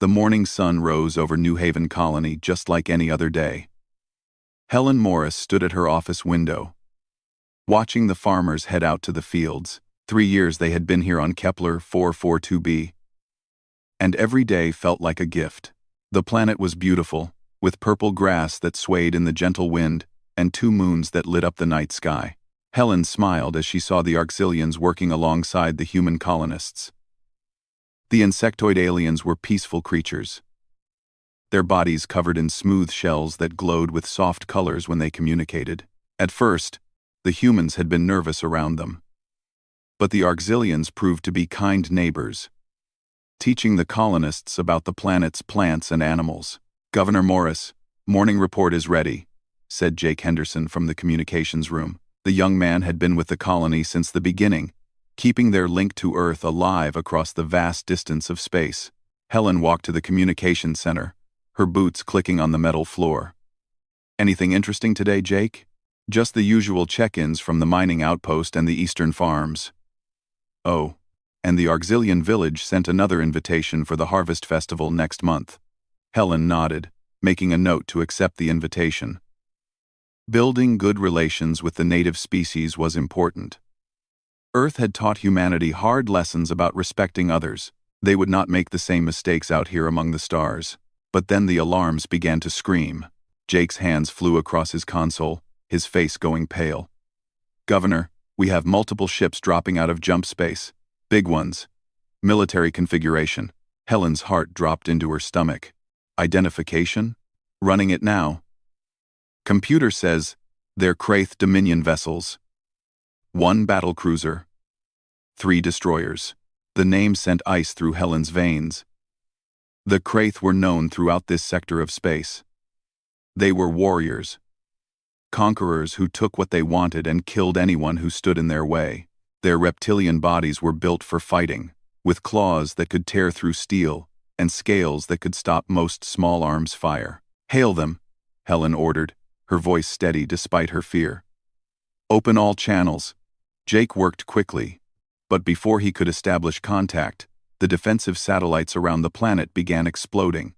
The morning sun rose over New Haven Colony just like any other day. Helen Morris stood at her office window, watching the farmers head out to the fields. 3 years they had been here on Kepler 442b. And every day felt like a gift. The planet was beautiful, with purple grass that swayed in the gentle wind and 2 moons that lit up the night sky. Helen smiled as she saw the Auxilians working alongside the human colonists. The insectoid aliens were peaceful creatures, their bodies covered in smooth shells that glowed with soft colors when they communicated. At first, the humans had been nervous around them. But the Auxilians proved to be kind neighbors, teaching the colonists about the planet's plants and animals. "Governor Morris, morning report is ready," said Jake Henderson from the communications room. The young man had been with the colony since the beginning, keeping their link to Earth alive across the vast distance of space. Helen walked to the communications center, her boots clicking on the metal floor. "Anything interesting today, Jake?" "Just the usual check-ins from the mining outpost and the eastern farms." "Oh, and the Auxilian village sent another invitation for the Harvest Festival next month." Helen nodded, making a note to accept the invitation. Building good relations with the native species was important. Earth had taught humanity hard lessons about respecting others. They would not make the same mistakes out here among the stars. But then the alarms began to scream. Jake's hands flew across his console, his face going pale. "Governor, we have multiple ships dropping out of jump space. Big ones. Military configuration." Helen's heart dropped into her stomach. "Identification? Running it now." "Computer says they're Kraith Dominion vessels. 1 battlecruiser, 3 destroyers." The name sent ice through Helen's veins. The Kraith were known throughout this sector of space. They were warriors, conquerors who took what they wanted and killed anyone who stood in their way. Their reptilian bodies were built for fighting, with claws that could tear through steel and scales that could stop most small arms' fire. "Hail them," Helen ordered, her voice steady despite her fear. "Open all channels." Jake worked quickly, but before he could establish contact, the defensive satellites around the planet began exploding.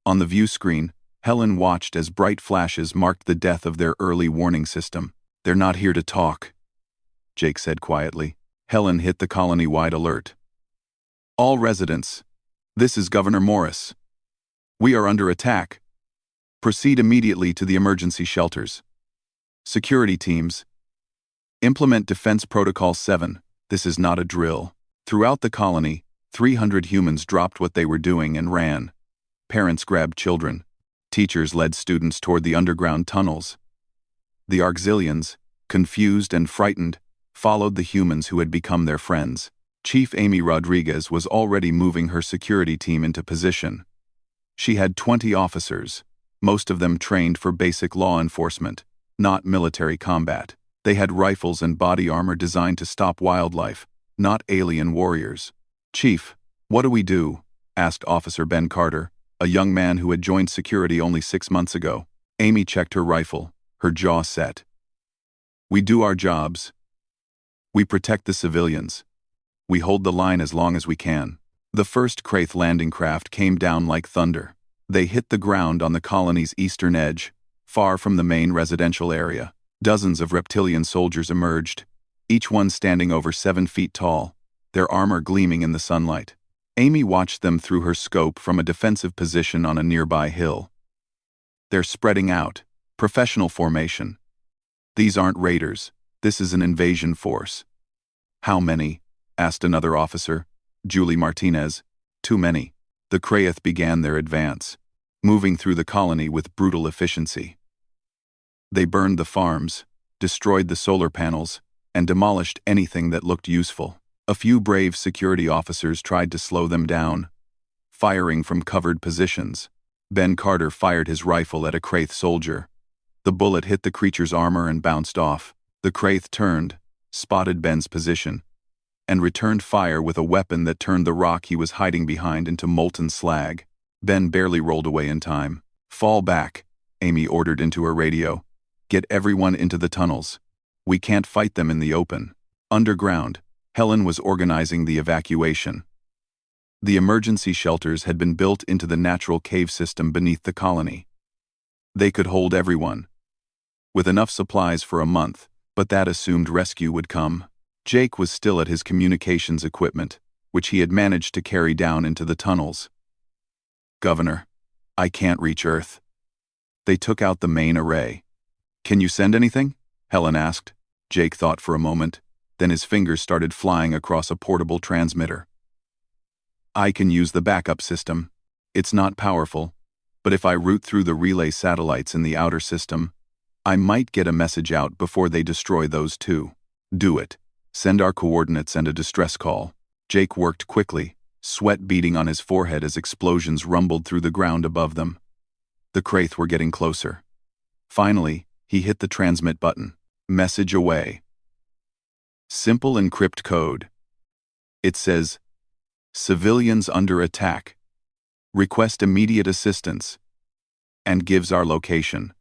On the view screen, Helen watched as bright flashes marked the death of their early warning system. "They're not here to talk," Jake said quietly. Helen hit the colony-wide alert. "All residents, this is Governor Morris. We are under attack. Proceed immediately to the emergency shelters. Security teams, implement Defense Protocol 7. This is not a drill." Throughout the colony, 300 humans dropped what they were doing and ran. Parents grabbed children. Teachers led students toward the underground tunnels. The Auxilians, confused and frightened, followed the humans who had become their friends. Chief Amy Rodriguez was already moving her security team into position. She had 20 officers, most of them trained for basic law enforcement, not military combat. They had rifles and body armor designed to stop wildlife, not alien warriors. "Chief, what do we do?" asked Officer Ben Carter, a young man who had joined security only 6 months ago. Amy checked her rifle, her jaw set. "We do our jobs. We protect the civilians. We hold the line as long as we can." The first Kraith landing craft came down like thunder. They hit the ground on the colony's eastern edge, far from the main residential area. Dozens of reptilian soldiers emerged, each one standing over 7 feet tall, their armor gleaming in the sunlight. Amy watched them through her scope from a defensive position on a nearby hill. "They're spreading out. Professional formation. These aren't raiders. This is an invasion force." "How many?" asked another officer, Julie Martinez. "Too many." The Kraith began their advance, moving through the colony with brutal efficiency. They burned the farms, destroyed the solar panels, and demolished anything that looked useful. A few brave security officers tried to slow them down, firing from covered positions. Ben Carter fired his rifle at a Kraith soldier. The bullet hit the creature's armor and bounced off. The Kraith turned, spotted Ben's position, and returned fire with a weapon that turned the rock he was hiding behind into molten slag. Ben barely rolled away in time. "Fall back," Amy ordered into her radio. "Get everyone into the tunnels. We can't fight them in the open." Underground, Helen was organizing the evacuation. The emergency shelters had been built into the natural cave system beneath the colony. They could hold everyone, with enough supplies for a month, but that assumed rescue would come. Jake was still at his communications equipment, which he had managed to carry down into the tunnels. "Governor, I can't reach Earth." They took out the main array. "Can you send anything?" Helen asked. Jake thought for a moment, then his fingers started flying across a portable transmitter. "I can use the backup system. It's not powerful, but if I route through the relay satellites in the outer system, I might get a message out before they destroy those too." "Do it. Send our coordinates and a distress call." Jake worked quickly, sweat beading on his forehead as explosions rumbled through the ground above them. The Kraith were getting closer. Finally, he hit the transmit button. Message away. Simple encrypt code. It says, "Civilians under attack. Request immediate assistance," and gives our location.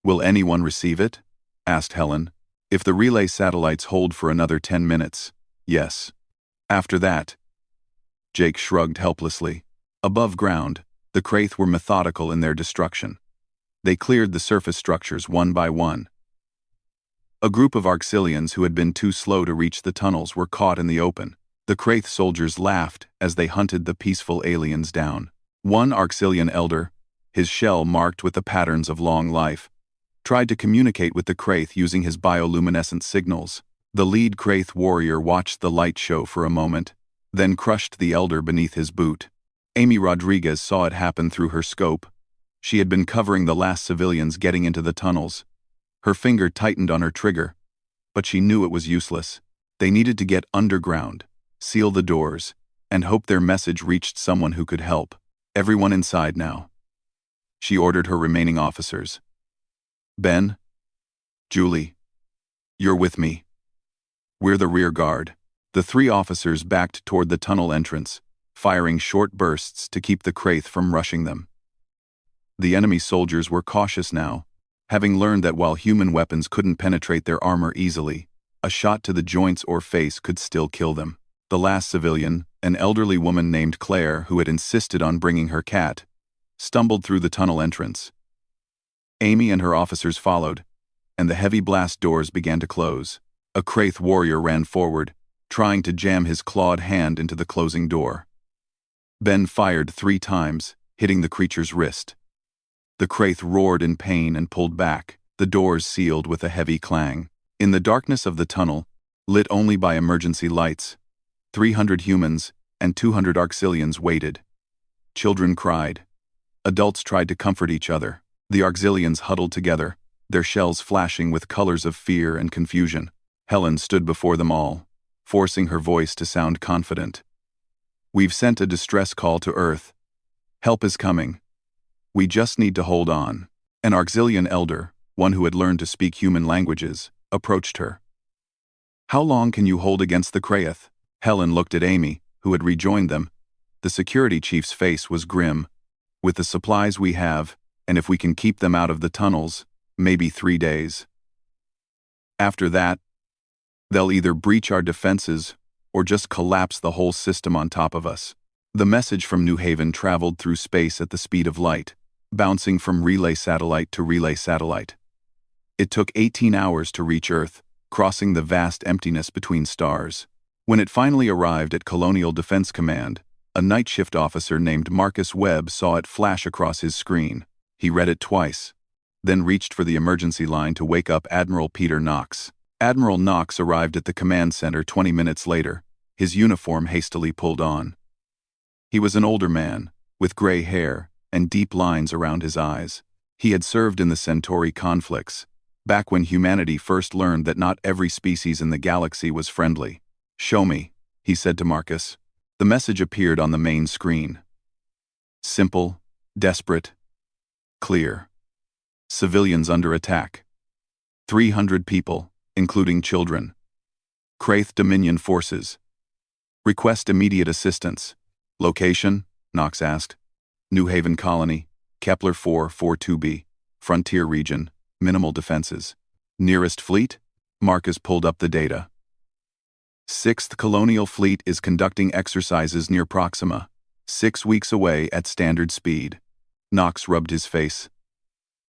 "Will anyone receive it?" asked Helen. "If the relay satellites hold for another 10 minutes, yes. After that..." Jake shrugged helplessly. Above ground, the Kraith were methodical in their destruction. They cleared the surface structures one by one. A group of Arxilians who had been too slow to reach the tunnels were caught in the open. The Kraith soldiers laughed as they hunted the peaceful aliens down. One Arxilian elder, his shell marked with the patterns of long life, tried to communicate with the Kraith using his bioluminescent signals. The lead Kraith warrior watched the light show for a moment, then crushed the elder beneath his boot. Amy Rodriguez saw it happen through her scope. She had been covering the last civilians getting into the tunnels. Her finger tightened on her trigger, but she knew it was useless. They needed to get underground, seal the doors, and hope their message reached someone who could help. Everyone inside now. She ordered her remaining officers. "Ben, Julie, you're with me. We're the rear guard." The three officers backed toward the tunnel entrance, firing short bursts to keep the Kraith from rushing them. The enemy soldiers were cautious now, having learned that while human weapons couldn't penetrate their armor easily, a shot to the joints or face could still kill them. The last civilian, an elderly woman named Claire who had insisted on bringing her cat, stumbled through the tunnel entrance. Amy and her officers followed, and the heavy blast doors began to close. A Kraith warrior ran forward, trying to jam his clawed hand into the closing door. Ben fired 3 times, hitting the creature's wrist. The Kraith roared in pain and pulled back, the doors sealed with a heavy clang. In the darkness of the tunnel, lit only by emergency lights, 300 humans and 200 Arxilians waited. Children cried. Adults tried to comfort each other. The Arxilians huddled together, their shells flashing with colors of fear and confusion. Helen stood before them all, forcing her voice to sound confident. "We've sent a distress call to Earth. Help is coming. We just need to hold on." An Arxilian elder, one who had learned to speak human languages, approached her. "How long can you hold against the Kraith?" Helen looked at Amy, who had rejoined them. The security chief's face was grim. "With the supplies we have, and if we can keep them out of the tunnels, maybe 3 days. After that, they'll either breach our defenses or just collapse the whole system on top of us." The message from New Haven traveled through space at the speed of light, bouncing from relay satellite to relay satellite. It took 18 hours to reach Earth, crossing the vast emptiness between stars. When it finally arrived at Colonial Defense Command, a night shift officer named Marcus Webb saw it flash across his screen. He read it twice, then reached for the emergency line to wake up Admiral Peter Knox. Admiral Knox arrived at the command center 20 minutes later, his uniform hastily pulled on. He was an older man, with gray hair and deep lines around his eyes. He had served in the Centauri conflicts, back when humanity first learned that not every species in the galaxy was friendly. "Show me," he said to Marcus. The message appeared on the main screen. Simple, desperate, clear. Civilians under attack. 300 people, including children. Kraith Dominion forces. Request immediate assistance. Location? Knox asked. New Haven Colony, Kepler 442b, Frontier Region, minimal defenses. Nearest fleet? Marcus pulled up the data. 6th Colonial Fleet is conducting exercises near Proxima. 6 weeks away at standard speed. Knox rubbed his face.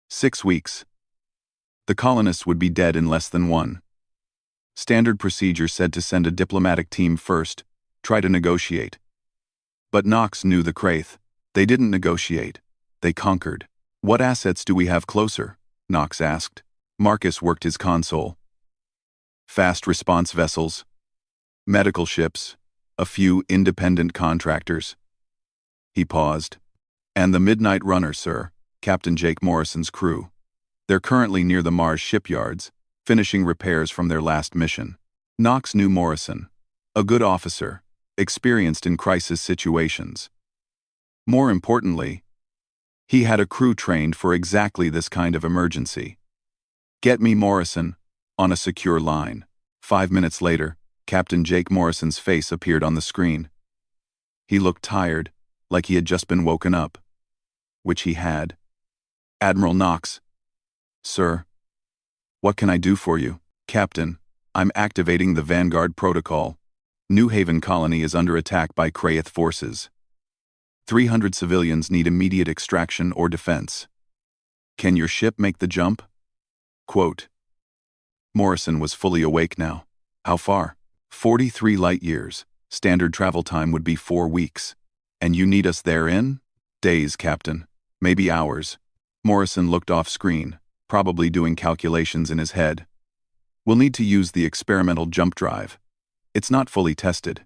6 weeks. The colonists would be dead in less than one. Standard procedure said to send a diplomatic team first, try to negotiate. But Knox knew the Kraith. They didn't negotiate. They conquered. What assets do we have closer? Knox asked. Marcus worked his console. Fast response vessels, medical ships, a few independent contractors. He paused. And the Midnight Runner, sir, Captain Jake Morrison's crew. They're currently near the Mars shipyards, finishing repairs from their last mission. Knox knew Morrison. A good officer, experienced in crisis situations. More importantly, he had a crew trained for exactly this kind of emergency. Get me Morrison, on a secure line. 5 minutes later, Captain Jake Morrison's face appeared on the screen. He looked tired, like he had just been woken up. Which he had. Admiral Knox. Sir. What can I do for you? Captain, I'm activating the Vanguard protocol. New Haven colony is under attack by Kraith forces. 300 civilians need immediate extraction or defense. Can your ship make the jump? Quote. Morrison was fully awake now. How far? 43 light years. Standard travel time would be 4 weeks. And you need us there in? Days, Captain. Maybe hours. Morrison looked off screen, probably doing calculations in his head. We'll need to use the experimental jump drive. It's not fully tested.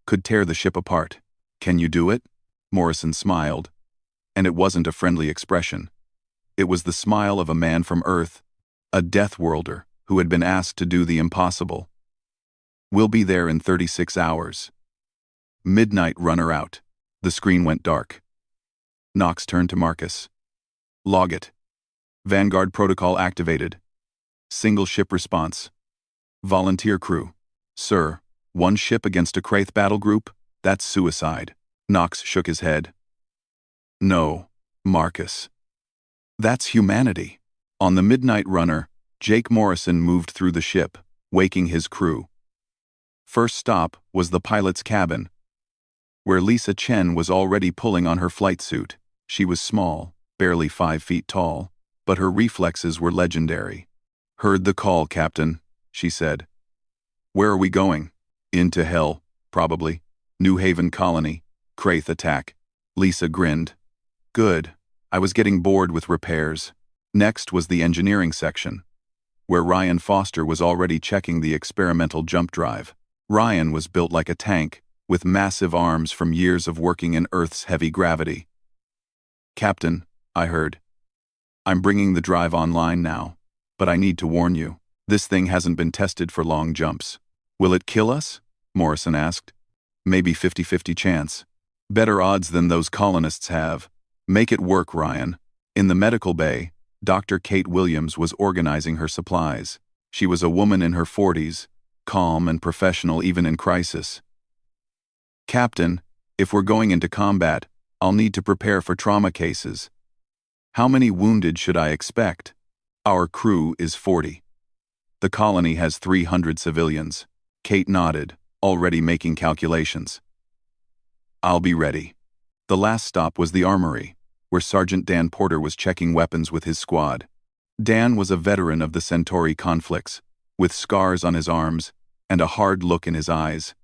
Could tear the ship apart. Can you do it? Morrison smiled. And it wasn't a friendly expression. It was the smile of a man from Earth, a Deathworlder who had been asked to do the impossible. We'll be there in 36 hours. Midnight Runner out. The screen went dark. Knox turned to Marcus. Log it. Vanguard protocol activated. Single ship response. Volunteer crew. Sir, one ship against a Kraith battle group? That's suicide. Knox shook his head. No, Marcus. That's humanity. On the Midnight Runner, Jake Morrison moved through the ship, waking his crew. First stop was the pilot's cabin, where Lisa Chen was already pulling on her flight suit. She was small, barely 5 feet tall, but her reflexes were legendary. Heard the call, Captain, she said. Where are we going? Into hell, probably. New Haven colony. Kraith attack. Lisa grinned. Good. I was getting bored with repairs. Next was the engineering section, where Ryan Foster was already checking the experimental jump drive. Ryan was built like a tank, with massive arms from years of working in Earth's heavy gravity. Captain, I heard. I'm bringing the drive online now, but I need to warn you. This thing hasn't been tested for long jumps. Will it kill us? Morrison asked. Maybe 50-50 chance. Better odds than those colonists have. Make it work, Ryan. In the medical bay, Dr. Kate Williams was organizing her supplies. She was a woman in her 40s, calm and professional even in crisis. Captain, if we're going into combat, I'll need to prepare for trauma cases. How many wounded should I expect? Our crew is 40. The colony has 300 civilians. Kate nodded, already making calculations. I'll be ready. The last stop was the armory, where Sergeant Dan Porter was checking weapons with his squad. Dan was a veteran of the Centauri conflicts, with scars on his arms and a hard look in his eyes.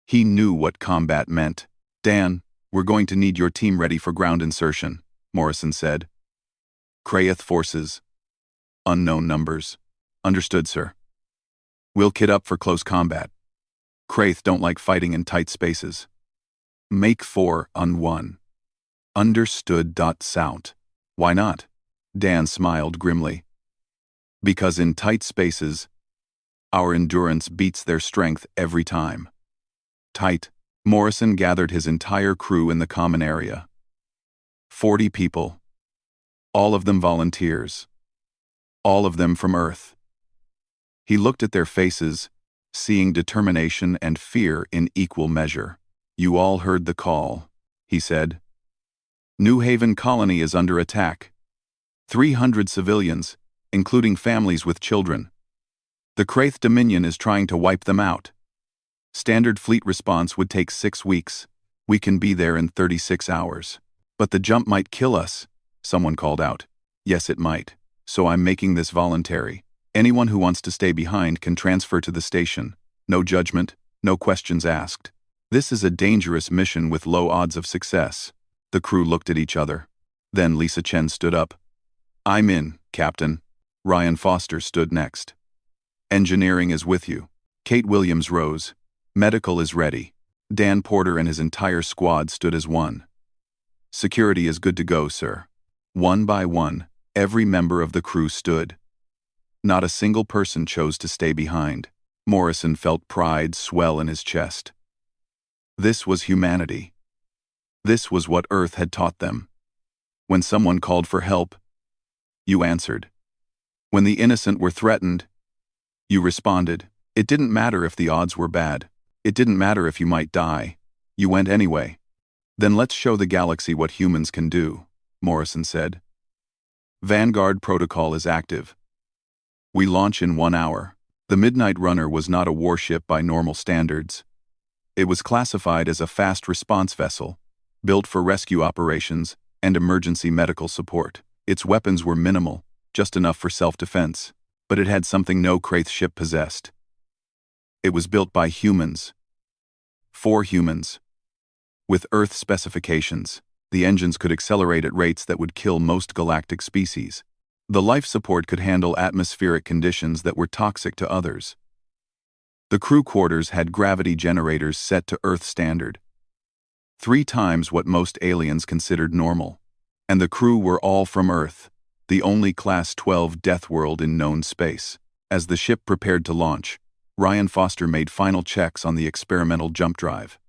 He knew what combat meant. Dan, we're going to need your team ready for ground insertion, Morrison said. Kraith forces. Unknown numbers. Understood, sir. We'll kit up for close combat. Kraith don't like fighting in tight spaces. Make 4 on 1. Understood. Sound. Why not? Dan smiled grimly. Because in tight spaces, our endurance beats their strength every time. Tight. Morrison gathered his entire crew in the common area. 40 people. All of them volunteers. All of them from Earth. He looked at their faces, seeing determination and fear in equal measure. You all heard the call, he said. New Haven colony is under attack. 300 civilians, including families with children. The Kraith Dominion is trying to wipe them out. Standard fleet response would take 6 weeks. We can be there in 36 hours. But the jump might kill us, someone called out. Yes, it might. So I'm making this voluntary. Anyone who wants to stay behind can transfer to the station. No judgment, no questions asked. This is a dangerous mission with low odds of success. The crew looked at each other. Then Lisa Chen stood up. I'm in, Captain. Ryan Foster stood next. Engineering is with you. Kate Williams rose. Medical is ready. Dan Porter and his entire squad stood as one. Security is good to go, sir. One by one, every member of the crew stood. Not a single person chose to stay behind. Morrison felt pride swell in his chest. This was humanity. This was what Earth had taught them. When someone called for help, you answered. When the innocent were threatened, you responded. It didn't matter if the odds were bad. It didn't matter if you might die. You went anyway. Then let's show the galaxy what humans can do, Morrison said. Vanguard protocol is active. We launch in 1 hour. The Midnight Runner was not a warship by normal standards. It was classified as a fast response vessel, built for rescue operations and emergency medical support. Its weapons were minimal, just enough for self-defense, but it had something no Kraith ship possessed. It was built by humans. For humans. With Earth specifications, the engines could accelerate at rates that would kill most galactic species. The life support could handle atmospheric conditions that were toxic to others. The crew quarters had gravity generators set to Earth standard, 3 times what most aliens considered normal. And the crew were all from Earth, the only Class 12 death world in known space. As the ship prepared to launch, Ryan Foster made final checks on the experimental jump drive.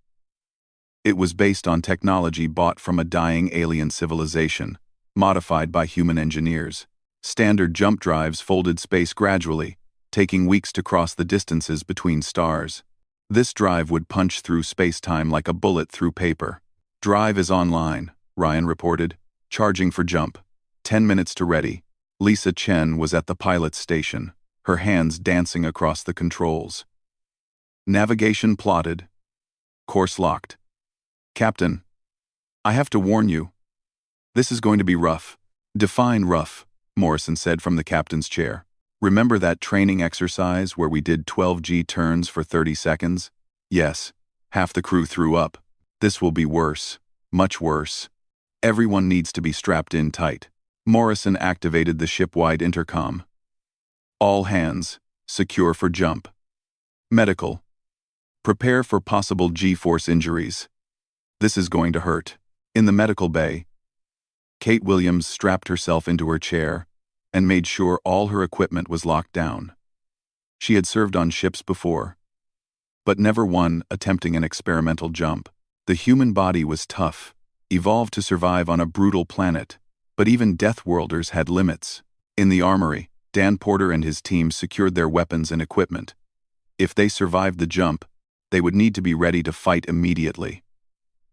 It was based on technology bought from a dying alien civilization, modified by human engineers. Standard jump drives folded space gradually, taking weeks to cross the distances between stars. This drive would punch through space-time like a bullet through paper. Drive is online, Ryan reported. Charging for jump. 10 minutes to ready. Lisa Chen was at the pilot's station, her hands dancing across the controls. Navigation plotted. Course locked. Captain, I have to warn you. This is going to be rough. Define rough, Morrison said from the captain's chair. Remember that training exercise where we did 12G turns for 30 seconds? Yes. Half the crew threw up. This will be worse. Much worse. Everyone needs to be strapped in tight. Morrison activated the ship-wide intercom. All hands, secure for jump. Medical. Prepare for possible G-force injuries. This is going to hurt. In the medical bay, Kate Williams strapped herself into her chair and made sure all her equipment was locked down. She had served on ships before, but never one attempting an experimental jump. The human body was tough, evolved to survive on a brutal planet, but even Deathworlders had limits. In the armory, Dan Porter and his team secured their weapons and equipment. If they survived the jump, they would need to be ready to fight immediately.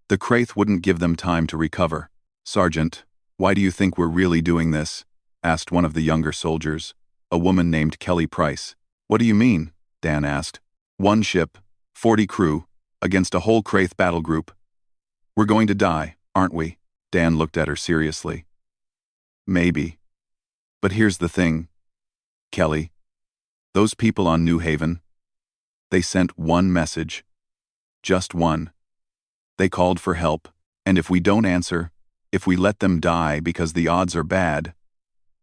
The Kraith wouldn't give them time to recover. Sergeant, why do you think we're really doing this? Asked one of the younger soldiers, a woman named Kelly Price. What do you mean? Dan asked. 1 ship, 40 crew, against a whole Kraith battle group. We're going to die, aren't we? Dan looked at her seriously. Maybe. But here's the thing, Kelly. Those people on New Haven, they sent one message. Just one. They called for help, and if we don't answer, if we let them die because the odds are bad,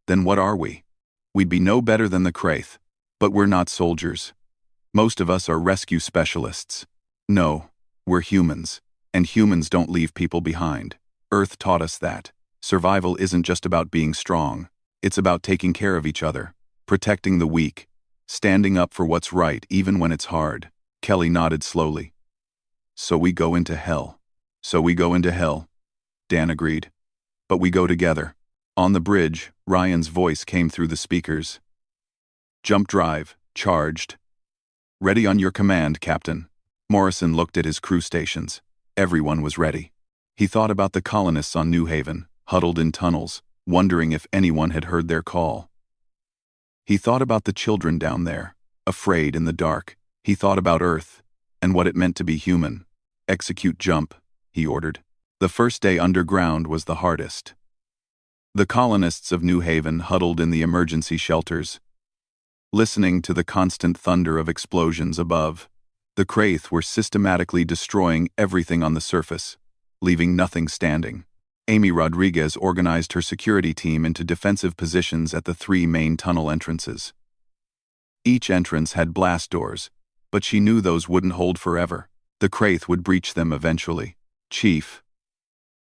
then what are we? We'd be no better than the Kraith, but we're not soldiers. Most of us are rescue specialists. No, we're humans, and humans don't leave people behind. Earth taught us that. Survival isn't just about being strong. It's about taking care of each other, protecting the weak, standing up for what's right even when it's hard. Kelly nodded slowly. So we go into hell. So we go into hell, Dan agreed. But we go together. On the bridge, Ryan's voice came through the speakers. Jump drive, charged. Ready on your command, Captain. Morrison looked at his crew stations. Everyone was ready. He thought about the colonists on New Haven, huddled in tunnels, wondering if anyone had heard their call. He thought about the children down there, afraid in the dark. He thought about Earth, and what it meant to be human. Execute jump, he ordered. The first day underground was the hardest. The colonists of New Haven huddled in the emergency shelters, listening to the constant thunder of explosions above. The Kraith were systematically destroying everything on the surface, leaving nothing standing. Amy Rodriguez organized her security team into defensive positions at the 3 main tunnel entrances. Each entrance had blast doors, but she knew those wouldn't hold forever. The Kraith would breach them eventually. "Chief,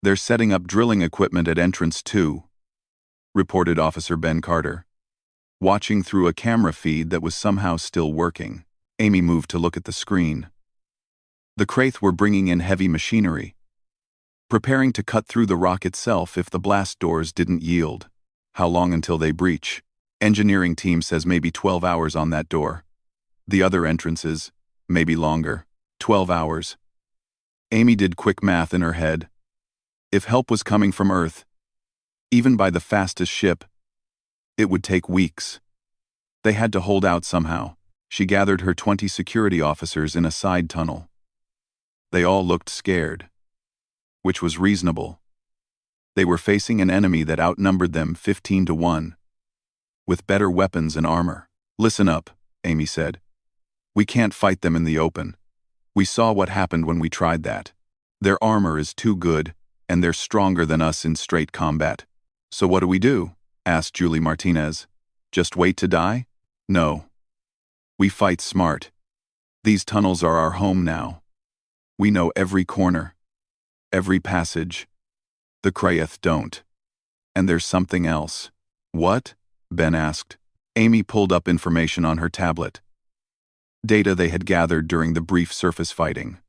they're setting up drilling equipment at entrance 2, reported Officer Ben Carter, watching through a camera feed that was somehow still working. Amy moved to look at the screen. The Kraith were bringing in heavy machinery, preparing to cut through the rock itself if the blast doors didn't yield. How long until they breach? Engineering team says maybe 12 hours on that door. The other entrances, maybe longer. 12 hours. Amy did quick math in her head. If help was coming from Earth, even by the fastest ship, it would take weeks. They had to hold out somehow. She gathered her 20 security officers in a side tunnel. They all looked scared, which was reasonable. They were facing an enemy that outnumbered them 15 to 1, with better weapons and armor. "Listen up," Amy said. "We can't fight them in the open. We saw what happened when we tried that. Their armor is too good, and they're stronger than us in straight combat." "So what do we do?" asked Julie Martinez. "Just wait to die?" "No. We fight smart. These tunnels are our home now. We know every corner, every passage. The Kraith don't. And there's something else." "What?" Ben asked. Amy pulled up information on her tablet. Data they had gathered during the brief surface fighting.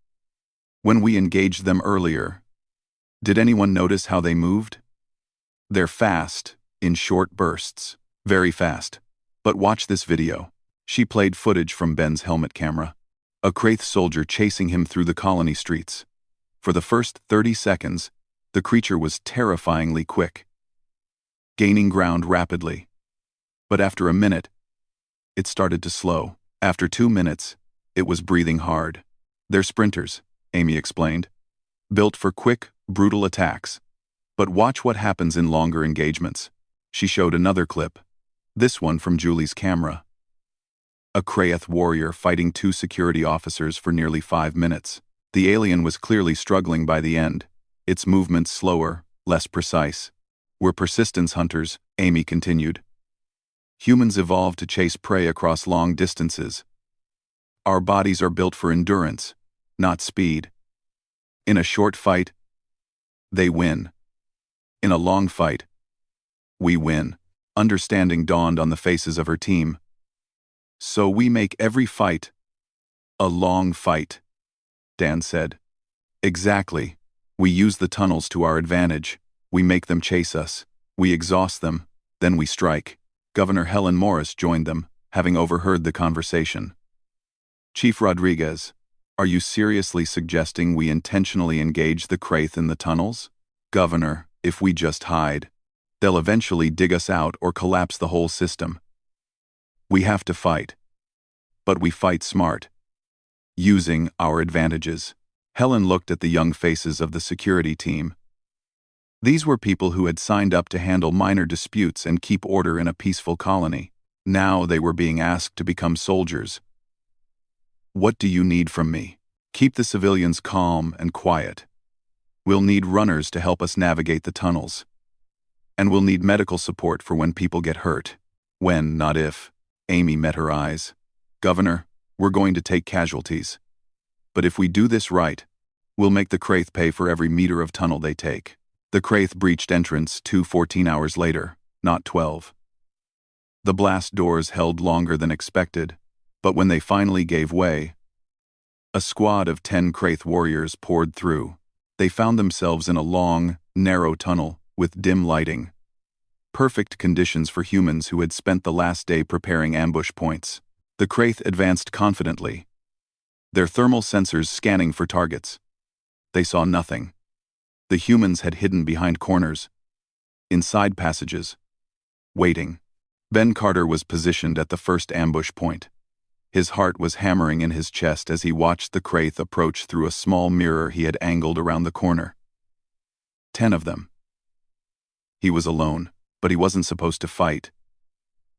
"When we engaged them earlier, did anyone notice how they moved? They're fast, in short bursts. Very fast. But watch this video." She played footage from Ben's helmet camera. A Kraith soldier chasing him through the colony streets. For the first 30 seconds, the creature was terrifyingly quick, gaining ground rapidly. But after a minute, it started to slow. After 2 minutes, it was breathing hard. "They're sprinters," Amy explained, "built for quick, brutal attacks. But watch what happens in longer engagements." She showed another clip, this one from Julie's camera. A Kraith warrior fighting 2 security officers for nearly 5 minutes. The alien was clearly struggling by the end, its movements slower, less precise. "We're persistence hunters," Amy continued. "Humans evolved to chase prey across long distances. Our bodies are built for endurance, not speed. In a short fight, they win. In a long fight, we win." Understanding dawned on the faces of her team. "So we make every fight a long fight," Dan said. "Exactly. We use the tunnels to our advantage. We make them chase us. We exhaust them, then we strike." Governor Helen Morris joined them, having overheard the conversation. "Chief Rodriguez, are you seriously suggesting we intentionally engage the Kraith in the tunnels?" "Governor, if we just hide, they'll eventually dig us out or collapse the whole system. We have to fight. But we fight smart, using our advantages." Helen looked at the young faces of the security team. These were people who had signed up to handle minor disputes and keep order in a peaceful colony. Now they were being asked to become soldiers. "What do you need from me?" "Keep the civilians calm and quiet. We'll need runners to help us navigate the tunnels. And we'll need medical support for when people get hurt." "When, not if." Amy met her eyes. "Governor, we're going to take casualties. But if we do this right, we'll make the Kraith pay for every meter of tunnel they take." The Kraith breached entrance 14 hours later, not 12. The blast doors held longer than expected, but when they finally gave way, a squad of 10 Kraith warriors poured through. They found themselves in a long, narrow tunnel with dim lighting. Perfect conditions for humans who had spent the last day preparing ambush points. The Kraith advanced confidently, their thermal sensors scanning for targets. They saw nothing. The humans had hidden behind corners, in side passages, waiting. Ben Carter was positioned at the first ambush point. His heart was hammering in his chest as he watched the Kraith approach through a small mirror he had angled around the corner. 10 of them. He was alone, but he wasn't supposed to fight.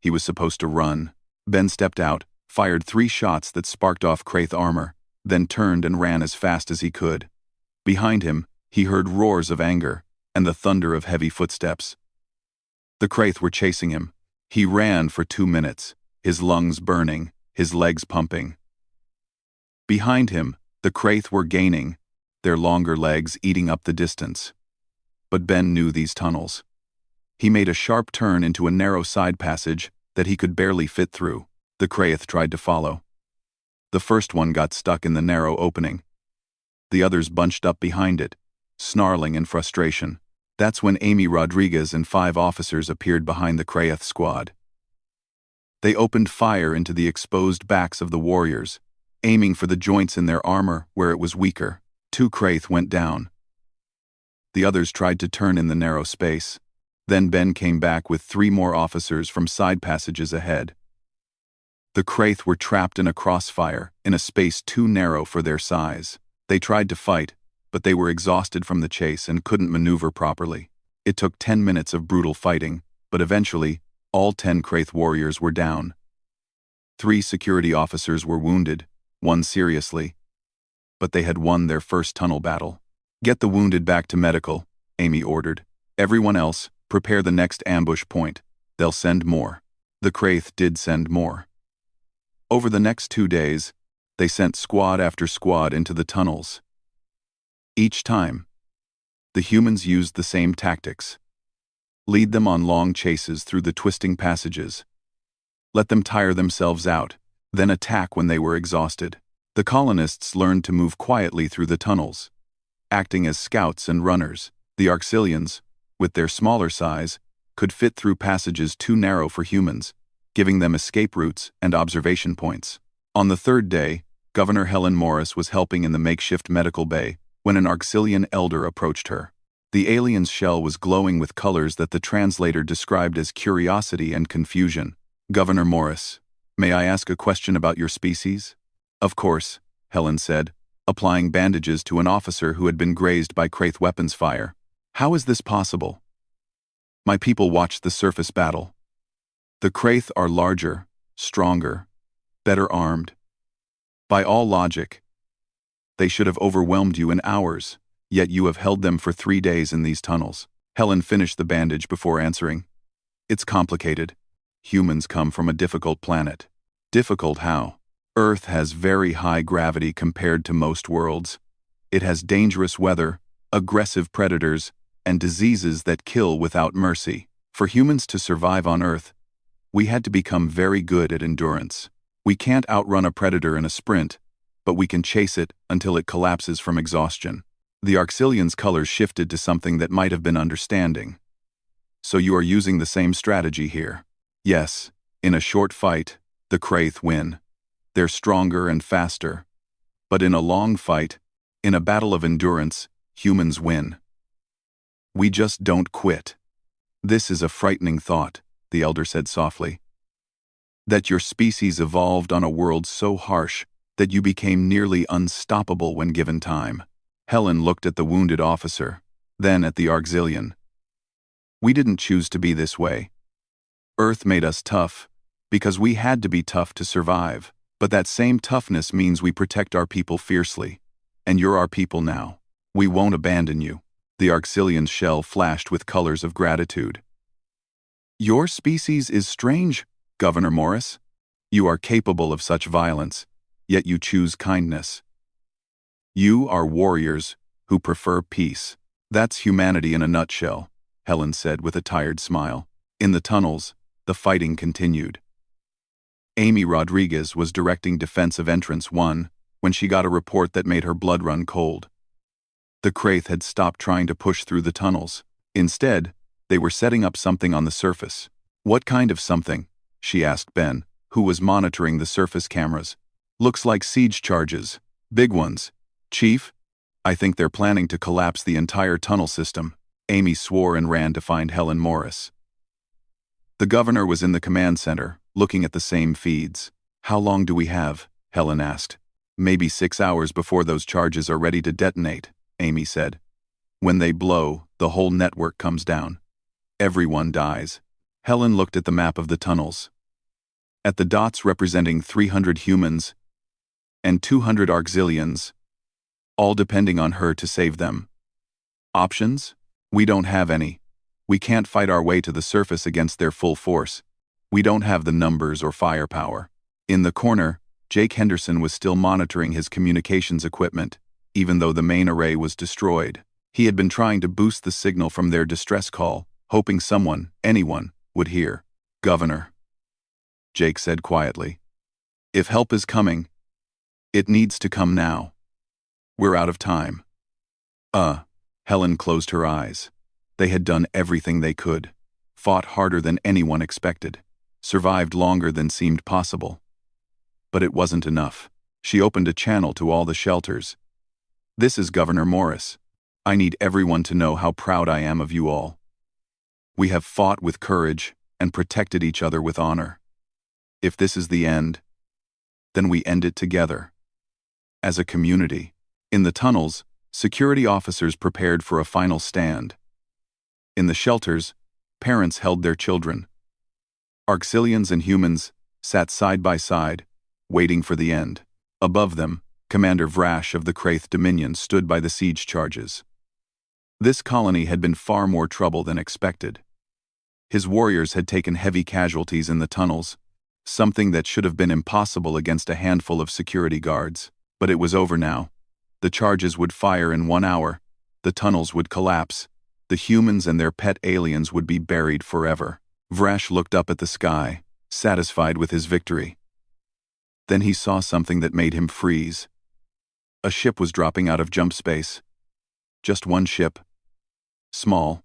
He was supposed to run. Ben stepped out, fired 3 shots that sparked off Kraith armor, then turned and ran as fast as he could. Behind him, he heard roars of anger and the thunder of heavy footsteps. The Kraith were chasing him. He ran for 2 minutes, his lungs burning, his legs pumping. Behind him, the Kraith were gaining, their longer legs eating up the distance. But Ben knew these tunnels. He made a sharp turn into a narrow side passage that he could barely fit through. The Kraith tried to follow. The first one got stuck in the narrow opening. The others bunched up behind it, snarling in frustration. That's when Amy Rodriguez and 5 officers appeared behind the Kraith squad. They opened fire into the exposed backs of the warriors, aiming for the joints in their armor where it was weaker. 2 Kraith went down. The others tried to turn in the narrow space. Then Ben came back with 3 more officers from side passages ahead. The Kraith were trapped in a crossfire, in a space too narrow for their size. They tried to fight, but they were exhausted from the chase and couldn't maneuver properly. It took 10 minutes of brutal fighting, but eventually, all 10 Kraith warriors were down. 3 security officers were wounded, 1 seriously. But they had won their first tunnel battle. "Get the wounded back to medical," Amy ordered. "Everyone else, prepare the next ambush point. They'll send more." The Kraith did send more. Over the next 2 days, they sent squad after squad into the tunnels. Each time, the humans used the same tactics. Lead them on long chases through the twisting passages. Let them tire themselves out, then attack when they were exhausted. The colonists learned to move quietly through the tunnels, acting as scouts and runners. The Arxilians, with their smaller size, could fit through passages too narrow for humans, giving them escape routes and observation points. On the 3rd day, Governor Helen Morris was helping in the makeshift medical bay when an Arxilian elder approached her. The alien's shell was glowing with colors that the translator described as curiosity and confusion. "Governor Morris, may I ask a question about your species?" "Of course," Helen said, applying bandages to an officer who had been grazed by Kraith weapons fire. "How is this possible?" "My people watched the surface battle. The Kraith are larger, stronger, better armed. By all logic, they should have overwhelmed you in hours, yet you have held them for 3 days in these tunnels." Helen finished the bandage before answering. "It's complicated. Humans come from a difficult planet." "Difficult how?" "Earth has very high gravity compared to most worlds. It has dangerous weather, aggressive predators, and diseases that kill without mercy. For humans to survive on Earth, we had to become very good at endurance. We can't outrun a predator in a sprint, but we can chase it until it collapses from exhaustion." The Arxilian's colors shifted to something that might have been understanding. "So you are using the same strategy here?" "Yes. In a short fight, the Kraith win. They're stronger and faster. But in a long fight, in a battle of endurance, humans win. We just don't quit." "This is a frightening thought," the elder said softly. "That your species evolved on a world so harsh that you became nearly unstoppable when given time." Helen looked at the wounded officer, then at the Arxilian. "We didn't choose to be this way. Earth made us tough, because we had to be tough to survive. But that same toughness means we protect our people fiercely. And you're our people now. We won't abandon you." The Arxilian's shell flashed with colors of gratitude. "Your species is strange, Governor Morris. You are capable of such violence, yet you choose kindness. You are warriors who prefer peace. That's humanity in a nutshell," Helen said with a tired smile. In the tunnels, the fighting continued. Amy Rodriguez was directing Defense of Entrance 1 when she got a report that made her blood run cold. The Kraith had stopped trying to push through the tunnels. Instead, they were setting up something on the surface. "What kind of something?" she asked Ben, who was monitoring the surface cameras. "Looks like siege charges. Big ones. Chief, I think they're planning to collapse the entire tunnel system." Amy swore and ran to find Helen Morris. The governor was in the command center, looking at the same feeds. How long do we have? Helen asked. Maybe 6 hours before those charges are ready to detonate, Amy said. When they blow, the whole network comes down. Everyone dies. Helen looked at the map of the tunnels. At the dots representing 300 humans and 200 auxilians, all depending on her to save them. Options? We don't have any. We can't fight our way to the surface against their full force. We don't have the numbers or firepower. In the corner, Jake Henderson was still monitoring his communications equipment, even though the main array was destroyed. He had been trying to boost the signal from their distress call, hoping someone, anyone, would hear. Governor, Jake said quietly. If help is coming, it needs to come now. We're out of time. Helen closed her eyes. They had done everything they could, fought harder than anyone expected, survived longer than seemed possible. But it wasn't enough. She opened a channel to all the shelters. This is Governor Morris. I need everyone to know how proud I am of you all. We have fought with courage and protected each other with honor. If this is the end, then we end it together. As a community. In the tunnels, security officers prepared for a final stand. In the shelters, parents held their children. Auxilians and humans sat side by side, waiting for the end. Above them, Commander Vrash of the Kraith Dominion stood by the siege charges. This colony had been far more trouble than expected. His warriors had taken heavy casualties in the tunnels, something that should have been impossible against a handful of security guards. But it was over now. The charges would fire in 1 hour, the tunnels would collapse, the humans and their pet aliens would be buried forever. Vrash looked up at the sky, satisfied with his victory. Then he saw something that made him freeze. A ship was dropping out of jump space. Just one ship. Small.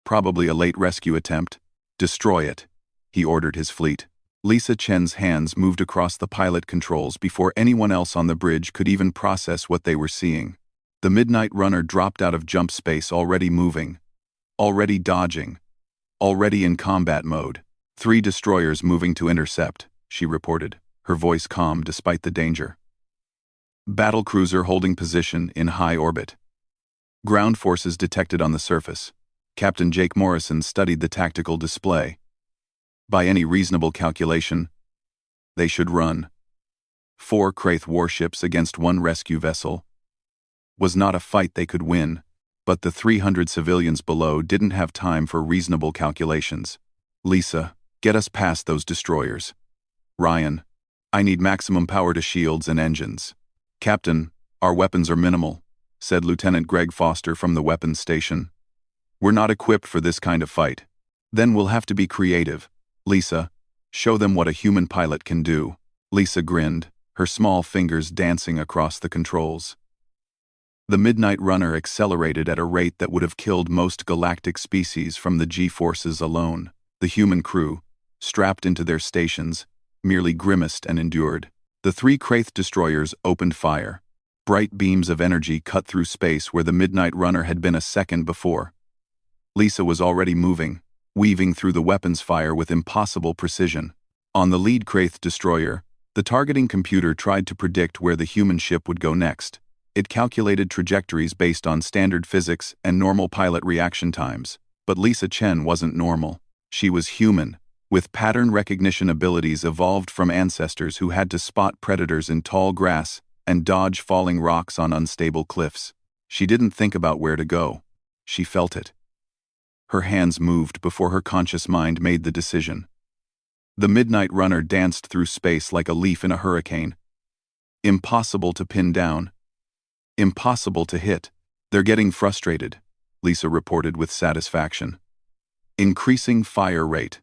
Probably a late rescue attempt. Destroy it, he ordered his fleet. Lisa Chen's hands moved across the pilot controls before anyone else on the bridge could even process what they were seeing. The Midnight Runner dropped out of jump space already moving, already dodging, already in combat mode. 3 destroyers moving to intercept, she reported, her voice calm despite the danger. Battlecruiser holding position in high orbit. Ground forces detected on the surface. Captain Jake Morrison studied the tactical display. By any reasonable calculation, they should run. 4 Kraith warships against 1 rescue vessel. Was not a fight they could win, but the 300 civilians below didn't have time for reasonable calculations. Lisa, get us past those destroyers. Ryan, I need maximum power to shields and engines. Captain, our weapons are minimal, said Lieutenant Greg Foster from the weapons station. We're not equipped for this kind of fight. Then we'll have to be creative. Lisa, show them what a human pilot can do. Lisa grinned, her small fingers dancing across the controls. The Midnight Runner accelerated at a rate that would have killed most galactic species from the G-forces alone. The human crew, strapped into their stations, merely grimaced and endured. The 3 Kraith destroyers opened fire. Bright beams of energy cut through space where the Midnight Runner had been a second before. Lisa was already moving, weaving through the weapons fire with impossible precision. On the lead Kraith destroyer, the targeting computer tried to predict where the human ship would go next. It calculated trajectories based on standard physics and normal pilot reaction times. But Lisa Chen wasn't normal. She was human, with pattern recognition abilities evolved from ancestors who had to spot predators in tall grass and dodge falling rocks on unstable cliffs. She didn't think about where to go. She felt it. Her hands moved before her conscious mind made the decision. The Midnight Runner danced through space like a leaf in a hurricane. Impossible to pin down. Impossible to hit. They're getting frustrated, Lisa reported with satisfaction. Increasing fire rate.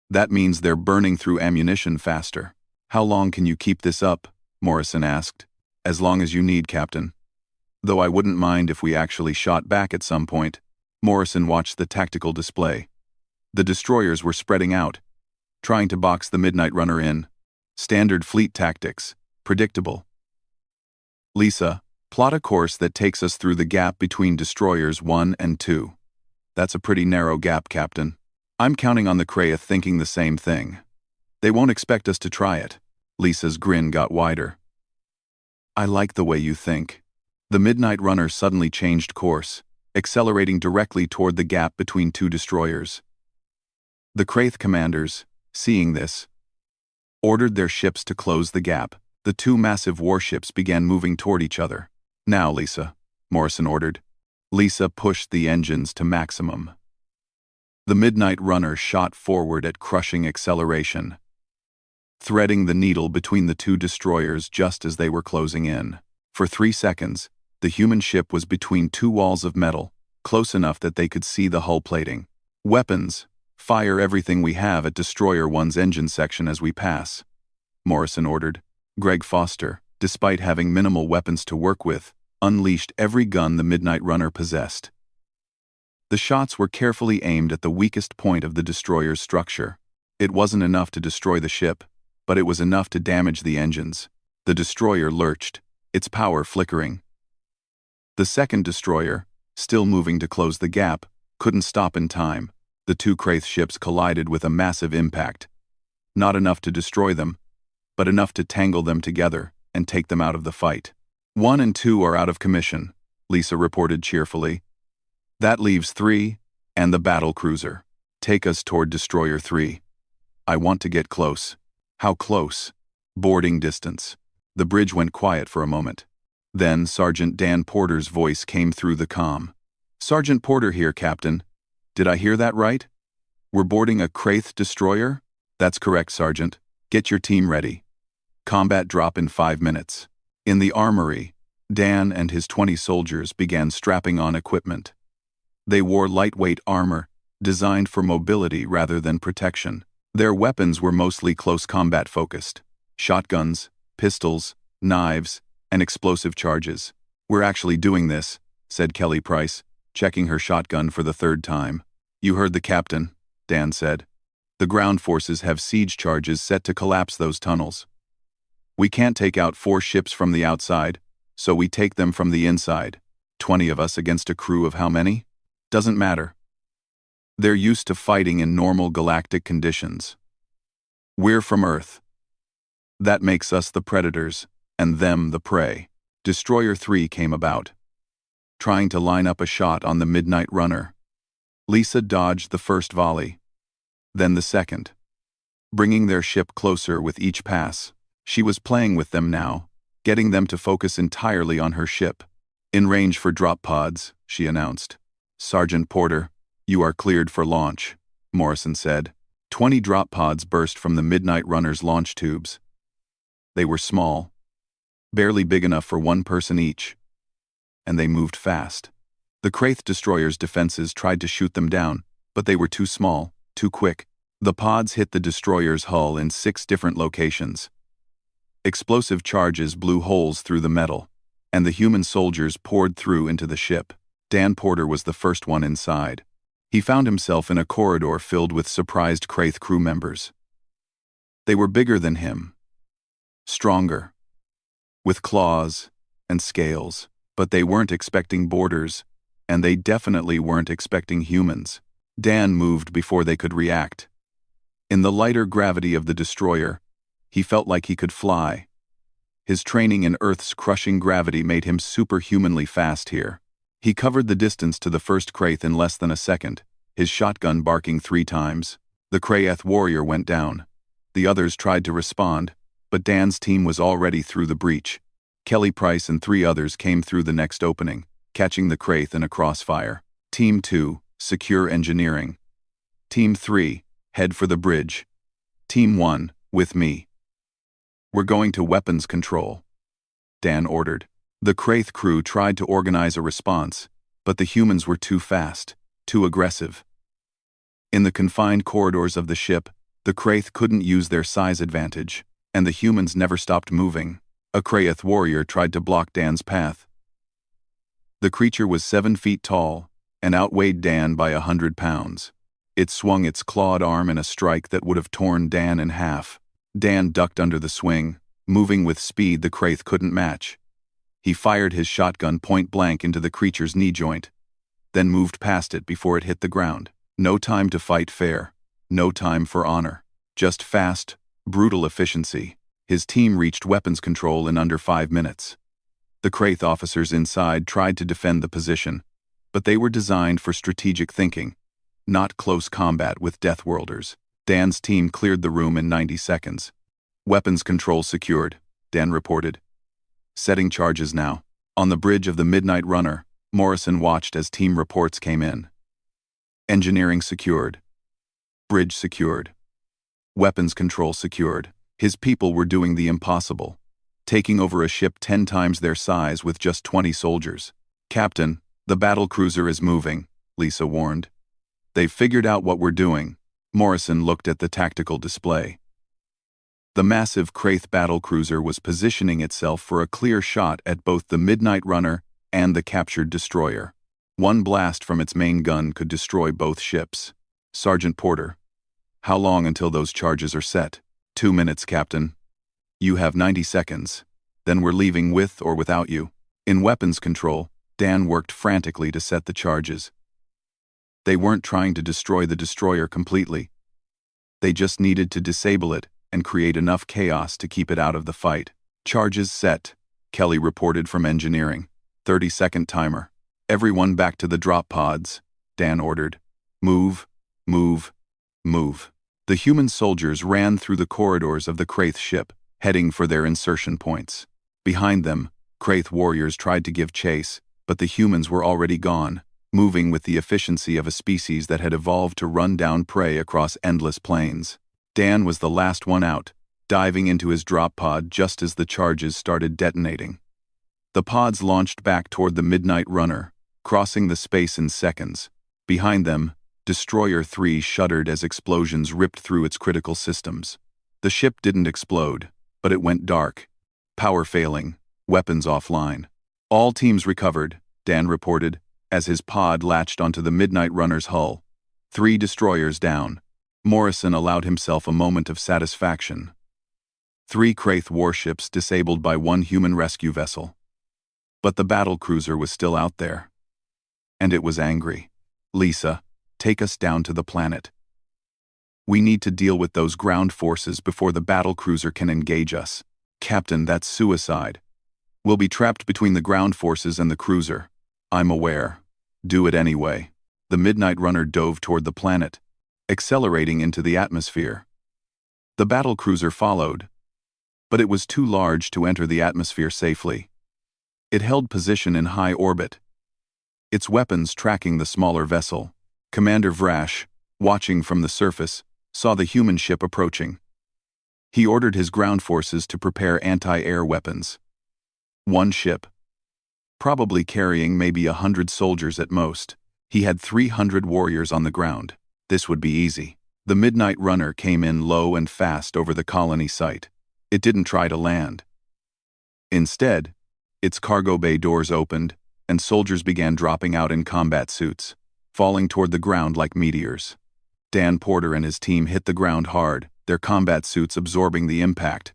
That means they're burning through ammunition faster. How long can you keep this up? Morrison asked. As long as you need, Captain. Though I wouldn't mind if we actually shot back at some point. Morrison watched the tactical display. The destroyers were spreading out, trying to box the Midnight Runner in. Standard fleet tactics. Predictable. Lisa, plot a course that takes us through the gap between destroyers 1 and 2. That's a pretty narrow gap, Captain. I'm counting on the Kraith thinking the same thing. They won't expect us to try it. Lisa's grin got wider. I like the way you think. The Midnight Runner suddenly changed course, accelerating directly toward the gap between two destroyers. The Kraith commanders, seeing this, ordered their ships to close the gap. The two massive warships began moving toward each other. Now, Lisa, Morrison ordered. Lisa pushed the engines to maximum. The Midnight Runner shot forward at crushing acceleration, threading the needle between the two destroyers just as they were closing in. For 3 seconds, the human ship was between two walls of metal, close enough that they could see the hull plating. Weapons, fire everything we have at Destroyer 1's engine section as we pass, Morrison ordered. Greg Foster, despite having minimal weapons to work with, unleashed every gun the Midnight Runner possessed. The shots were carefully aimed at the weakest point of the destroyer's structure. It wasn't enough to destroy the ship, but it was enough to damage the engines. The destroyer lurched, its power flickering. The second destroyer, still moving to close the gap, couldn't stop in time. The two Kraith ships collided with a massive impact. Not enough to destroy them, but enough to tangle them together and take them out of the fight. 1 and 2 are out of commission, Lisa reported cheerfully. That leaves 3, and the battle cruiser. Take us toward Destroyer 3. I want to get close. How close? Boarding distance. The bridge went quiet for a moment. Then Sergeant Dan Porter's voice came through the comm. Sergeant Porter here, Captain. Did I hear that right? We're boarding a Kraith destroyer? That's correct, Sergeant. Get your team ready. Combat drop in 5 minutes. In the armory, Dan and his 20 soldiers began strapping on equipment. They wore lightweight armor, designed for mobility rather than protection. Their weapons were mostly close combat focused. Shotguns, pistols, knives, and explosive charges. We're actually doing this, said Kelly Price, checking her shotgun for the 3rd time. You heard the captain, Dan said. The ground forces have siege charges set to collapse those tunnels. We can't take out 4 ships from the outside, so we take them from the inside. 20 of us against a crew of how many? Doesn't matter. They're used to fighting in normal galactic conditions. We're from Earth. That makes us the predators, and them the prey. Destroyer 3 came about, trying to line up a shot on the Midnight Runner. Lisa dodged the first volley, then the second, bringing their ship closer with each pass. She was playing with them now, getting them to focus entirely on her ship. In range for drop pods, she announced. Sergeant Porter, you are cleared for launch, Morrison said. 20 drop pods burst from the Midnight Runner's launch tubes. They were small, barely big enough for 1 person each, and they moved fast. The Kraith destroyer's defenses tried to shoot them down, but they were too small, too quick. The pods hit the destroyer's hull in 6 different locations. Explosive charges blew holes through the metal, and the human soldiers poured through into the ship. Dan Porter was the first one inside. He found himself in a corridor filled with surprised Kraith crew members. They were bigger than him, stronger, with claws and scales, but they weren't expecting boarders, and they definitely weren't expecting humans. Dan moved before they could react. In the lighter gravity of the destroyer, he felt like he could fly. His training in Earth's crushing gravity made him superhumanly fast here. He covered the distance to the first Kraith in less than a second, his shotgun barking 3 times. The Kraith warrior went down. The others tried to respond, but Dan's team was already through the breach. Kelly Price and 3 others came through the next opening, catching the Kraith in a crossfire. Team 2, secure engineering. Team 3, head for the bridge. Team 1, with me. We're going to weapons control, Dan ordered. The Kraith crew tried to organize a response, but the humans were too fast, too aggressive. In the confined corridors of the ship, the Kraith couldn't use their size advantage, and the humans never stopped moving. A Kraith warrior tried to block Dan's path. The creature was 7 feet tall and outweighed Dan by 100 pounds. It swung its clawed arm in a strike that would have torn Dan in half. Dan ducked under the swing, moving with speed the Kraith couldn't match. He fired his shotgun point blank into the creature's knee joint, then moved past it before it hit the ground. No time to fight fair. No time for honor. Just fast, Brutal efficiency. His team reached weapons control in under 5 minutes. The Kraith officers inside tried to defend the position, but they were designed for strategic thinking, not close combat with Deathworlders. Dan's team cleared the room in 90 seconds. Weapons control secured, Dan reported. Setting charges now. On the bridge of the Midnight Runner, Morrison watched as team reports came in. Engineering secured. Bridge secured. Weapons control secured. His people were doing the impossible, taking over a ship 10 times their size with just 20 soldiers. Captain, the battle cruiser is moving, Lisa warned. They've figured out what we're doing. Morrison looked at the tactical display. The massive Kraith battle cruiser was positioning itself for a clear shot at both the Midnight Runner and the captured destroyer. One blast from its main gun could destroy both ships. Sergeant Porter, how long until those charges are set? 2 minutes, Captain. You have 90 seconds. Then we're leaving with or without you. In weapons control, Dan worked frantically to set the charges. They weren't trying to destroy the destroyer completely. They just needed to disable it and create enough chaos to keep it out of the fight. Charges set, Kelly reported from engineering. 30-second timer. Everyone back to the drop pods, Dan ordered. Move, move, move. The human soldiers ran through the corridors of the Kraith ship, heading for their insertion points. Behind them, Kraith warriors tried to give chase, but the humans were already gone, moving with the efficiency of a species that had evolved to run down prey across endless plains. Dan was the last one out, diving into his drop pod just as the charges started detonating. The pods launched back toward the Midnight Runner, crossing the space in seconds. Behind them, Destroyer 3 shuddered as explosions ripped through its critical systems. The ship didn't explode, but it went dark. Power failing, weapons offline. All teams recovered, Dan reported, as his pod latched onto the Midnight Runner's hull. 3 destroyers down. Morrison allowed himself a moment of satisfaction. 3 Kraith warships disabled by 1 human rescue vessel. But the battle cruiser was still out there. And it was angry. Lisa, take us down to the planet. We need to deal with those ground forces before the battle cruiser can engage us. Captain, that's suicide. We'll be trapped between the ground forces and the cruiser. I'm aware. Do it anyway. The Midnight Runner dove toward the planet, accelerating into the atmosphere. The battle cruiser followed, but it was too large to enter the atmosphere safely. It held position in high orbit, its weapons tracking the smaller vessel. Commander Vrash, watching from the surface, saw the human ship approaching. He ordered his ground forces to prepare anti-air weapons. 1 ship, probably carrying maybe 100 soldiers at most. He had 300 warriors on the ground. This would be easy. The Midnight Runner came in low and fast over the colony site. It didn't try to land. Instead, its cargo bay doors opened, and soldiers began dropping out in combat suits, falling toward the ground like meteors. Dan Porter and his team hit the ground hard, their combat suits absorbing the impact.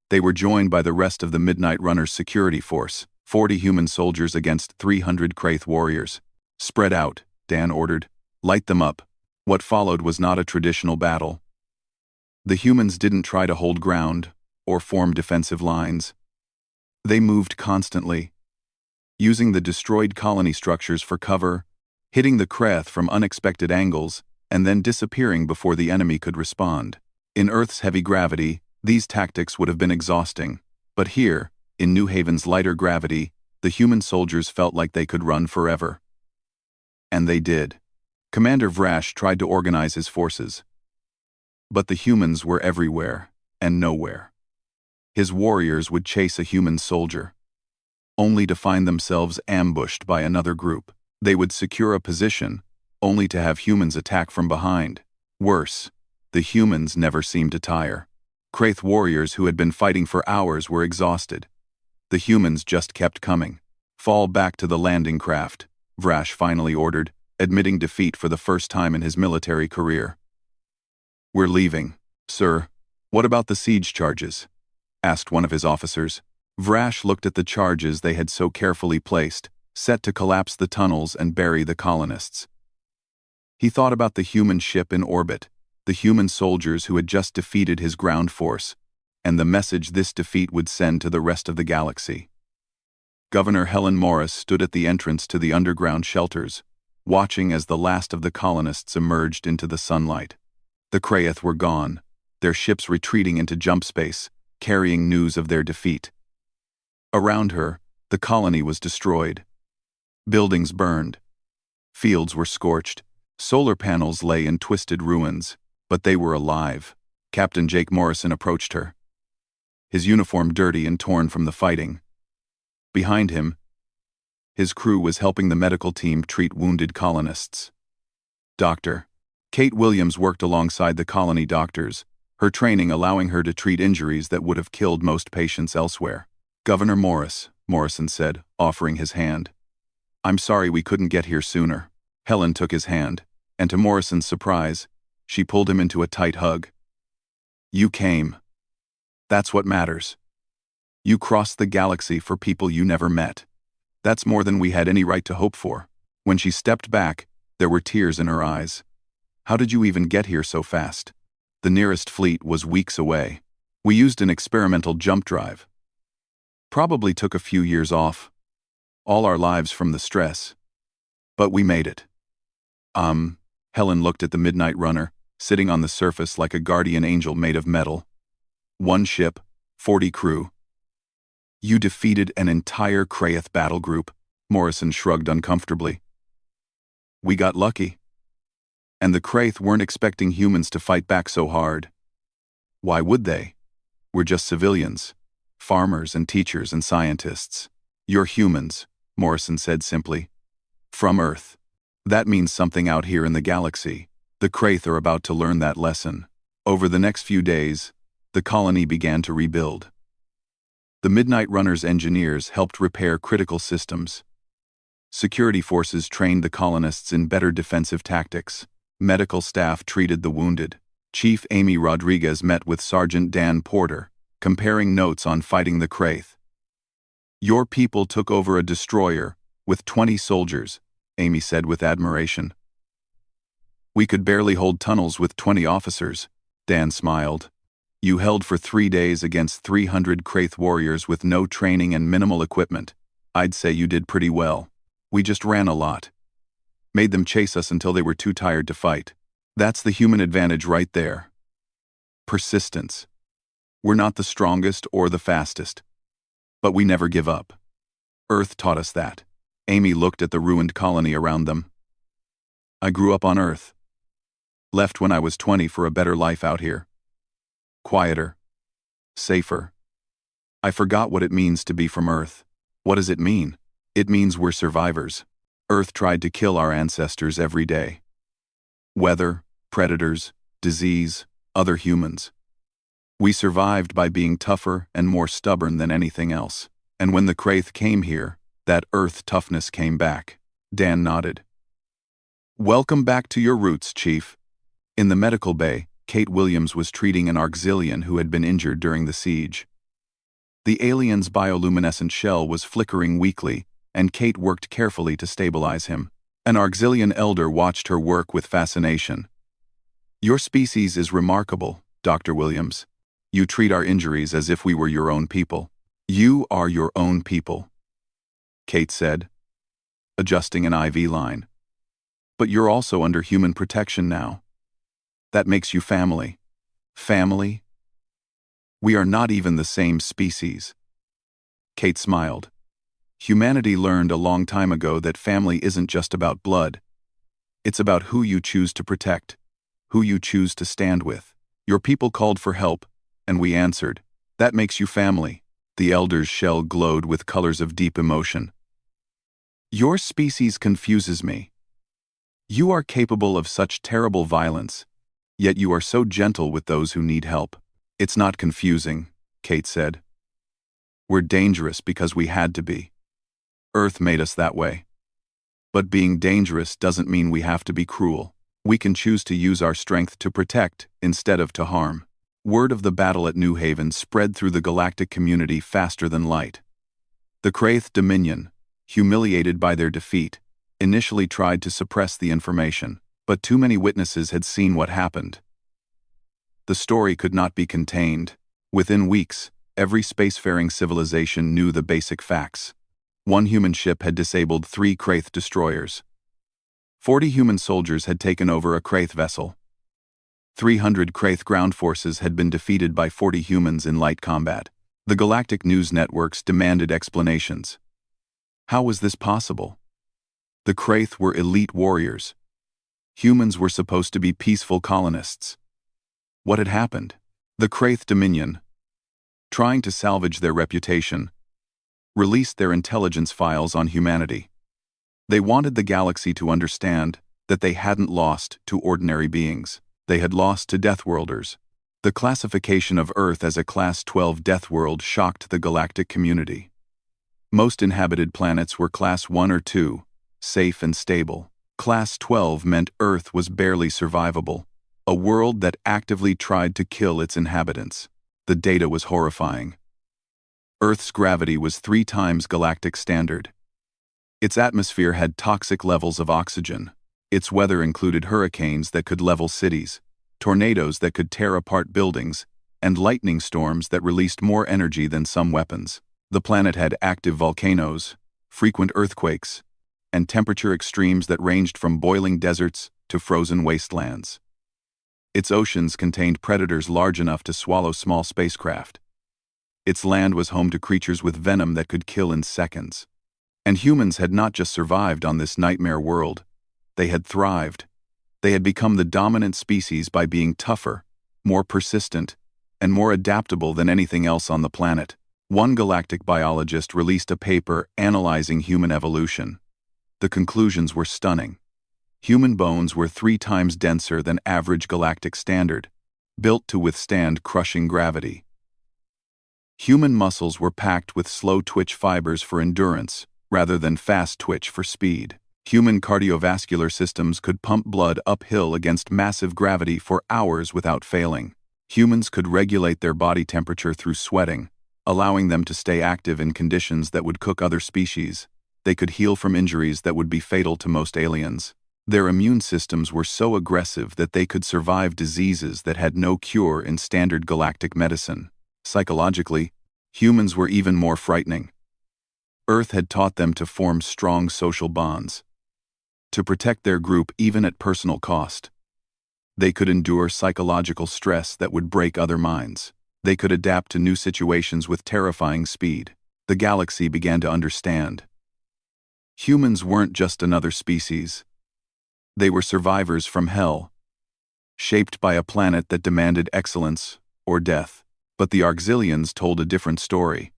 They were joined by the rest of the Midnight Runner's security force, 40 human soldiers against 300 Kraith warriors. Spread out, Dan ordered. Light them up. What followed was not a traditional battle. The humans didn't try to hold ground or form defensive lines. They moved constantly, using the destroyed colony structures for cover, hitting the Kraith from unexpected angles, and then disappearing before the enemy could respond. In Earth's heavy gravity, these tactics would have been exhausting, but here, in New Haven's lighter gravity, the human soldiers felt like they could run forever. And they did. Commander Vrash tried to organize his forces, but the humans were everywhere and nowhere. His warriors would chase a human soldier, only to find themselves ambushed by another group. They would secure a position, only to have humans attack from behind. Worse, the humans never seemed to tire. Kraith warriors who had been fighting for hours were exhausted. The humans just kept coming. Fall back to the landing craft, Vrash finally ordered, admitting defeat for the first time in his military career. We're leaving, sir. What about the siege charges? Asked one of his officers. Vrash looked at the charges they had so carefully placed, set to collapse the tunnels and bury the colonists. He thought about the human ship in orbit, the human soldiers who had just defeated his ground force, and the message this defeat would send to the rest of the galaxy. Governor Helen Morris stood at the entrance to the underground shelters, watching as the last of the colonists emerged into the sunlight. The Kraith were gone, their ships retreating into jump space, carrying news of their defeat. Around her, the colony was destroyed. Buildings burned. Fields were scorched. Solar panels lay in twisted ruins, but they were alive. Captain Jake Morrison approached her, his uniform dirty and torn from the fighting. Behind him, his crew was helping the medical team treat wounded colonists. Dr. Kate Williams worked alongside the colony doctors, her training allowing her to treat injuries that would have killed most patients elsewhere. "Governor Morris," Morrison said, offering his hand. "I'm sorry we couldn't get here sooner." Helen took his hand, and to Morrison's surprise, she pulled him into a tight hug. "You came. That's what matters. You crossed the galaxy for people you never met. That's more than we had any right to hope for." When she stepped back, there were tears in her eyes. "How did you even get here so fast?" "The nearest fleet was weeks away. We used an experimental jump drive. Probably took a few years off. All our lives from the stress. But we made it." Helen looked at the Midnight Runner, sitting on the surface like a guardian angel made of metal. "One ship, 40 crew. You defeated an entire Kraith battle group," Morrison shrugged uncomfortably. "We got lucky. And the Kraith weren't expecting humans to fight back so hard. Why would they? We're just civilians, farmers and teachers and scientists." "You're humans," Morrison said simply. "From Earth. That means something out here in the galaxy. The Kraith are about to learn that lesson." Over the next few days, the colony began to rebuild. The Midnight Runner's engineers helped repair critical systems. Security forces trained the colonists in better defensive tactics. Medical staff treated the wounded. Chief Amy Rodriguez met with Sergeant Dan Porter, comparing notes on fighting the Kraith. "Your people took over a destroyer with 20 soldiers," Amy said with admiration. "We could barely hold tunnels with 20 officers," Dan smiled. "You held for 3 days against 300 Kraith warriors with no training and minimal equipment. I'd say you did pretty well. We just ran a lot. Made them chase us until they were too tired to fight. That's the human advantage right there. Persistence. We're not the strongest or the fastest, but we never give up. Earth taught us that." Amy looked at the ruined colony around them. "I grew up on Earth. Left when I was 20 for a better life out here. Quieter. Safer. I forgot what it means to be from Earth." "What does it mean?" "It means we're survivors. Earth tried to kill our ancestors every day. Weather, predators, disease, other humans. We survived by being tougher and more stubborn than anything else. And when the Kraith came here, that Earth toughness came back." Dan nodded. "Welcome back to your roots, Chief." In the medical bay, Kate Williams was treating an Auxilian who had been injured during the siege. The alien's bioluminescent shell was flickering weakly, and Kate worked carefully to stabilize him. An Auxilian elder watched her work with fascination. "Your species is remarkable, Dr. Williams. You treat our injuries as if we were your own people." "You are your own people," Kate said, adjusting an IV line. "But you're also under human protection now. That makes you family." "Family? We are not even the same species." Kate smiled. "Humanity learned a long time ago that family isn't just about blood. It's about who you choose to protect, who you choose to stand with. Your people called for help, and we answered. That makes you family." The elder's shell glowed with colors of deep emotion. "Your species confuses me. You are capable of such terrible violence, yet you are so gentle with those who need help." "It's not confusing," Kate said. "We're dangerous because we had to be. Earth made us that way. But being dangerous doesn't mean we have to be cruel. We can choose to use our strength to protect instead of to harm." Word of the battle at New Haven spread through the galactic community faster than light. The Kraith Dominion, humiliated by their defeat, initially tried to suppress the information, but too many witnesses had seen what happened. The story could not be contained. Within weeks, every spacefaring civilization knew the basic facts. One human ship had disabled 3 Kraith destroyers. 40 human soldiers had taken over a Kraith vessel. 300 Kraith ground forces had been defeated by 40 humans in light combat. The galactic news networks demanded explanations. How was this possible? The Kraith were elite warriors. Humans were supposed to be peaceful colonists. What had happened? The Kraith Dominion, trying to salvage their reputation, released their intelligence files on humanity. They wanted the galaxy to understand that they hadn't lost to ordinary beings. They had lost to Deathworlders. The classification of Earth as a Class 12 Deathworld shocked the galactic community. Most inhabited planets were Class 1 or 2, safe and stable. Class 12 meant Earth was barely survivable, a world that actively tried to kill its inhabitants. The data was horrifying. Earth's gravity was 3 times galactic standard. Its atmosphere had toxic levels of oxygen. Its weather included hurricanes that could level cities, tornadoes that could tear apart buildings, and lightning storms that released more energy than some weapons. The planet had active volcanoes, frequent earthquakes, and temperature extremes that ranged from boiling deserts to frozen wastelands. Its oceans contained predators large enough to swallow small spacecraft. Its land was home to creatures with venom that could kill in seconds. And humans had not just survived on this nightmare world, they had thrived. They had become the dominant species by being tougher, more persistent, and more adaptable than anything else on the planet. One galactic biologist released a paper analyzing human evolution. The conclusions were stunning. Human bones were 3 times denser than average galactic standard, built to withstand crushing gravity. Human muscles were packed with slow-twitch fibers for endurance, rather than fast-twitch for speed. Human cardiovascular systems could pump blood uphill against massive gravity for hours without failing. Humans could regulate their body temperature through sweating, allowing them to stay active in conditions that would cook other species. They could heal from injuries that would be fatal to most aliens. Their immune systems were so aggressive that they could survive diseases that had no cure in standard galactic medicine. Psychologically, humans were even more frightening. Earth had taught them to form strong social bonds, to protect their group even at personal cost. They could endure psychological stress that would break other minds. They could adapt to new situations with terrifying speed. The galaxy began to understand. Humans weren't just another species. They were survivors from hell, shaped by a planet that demanded excellence or death. But the Auxilians told a different story.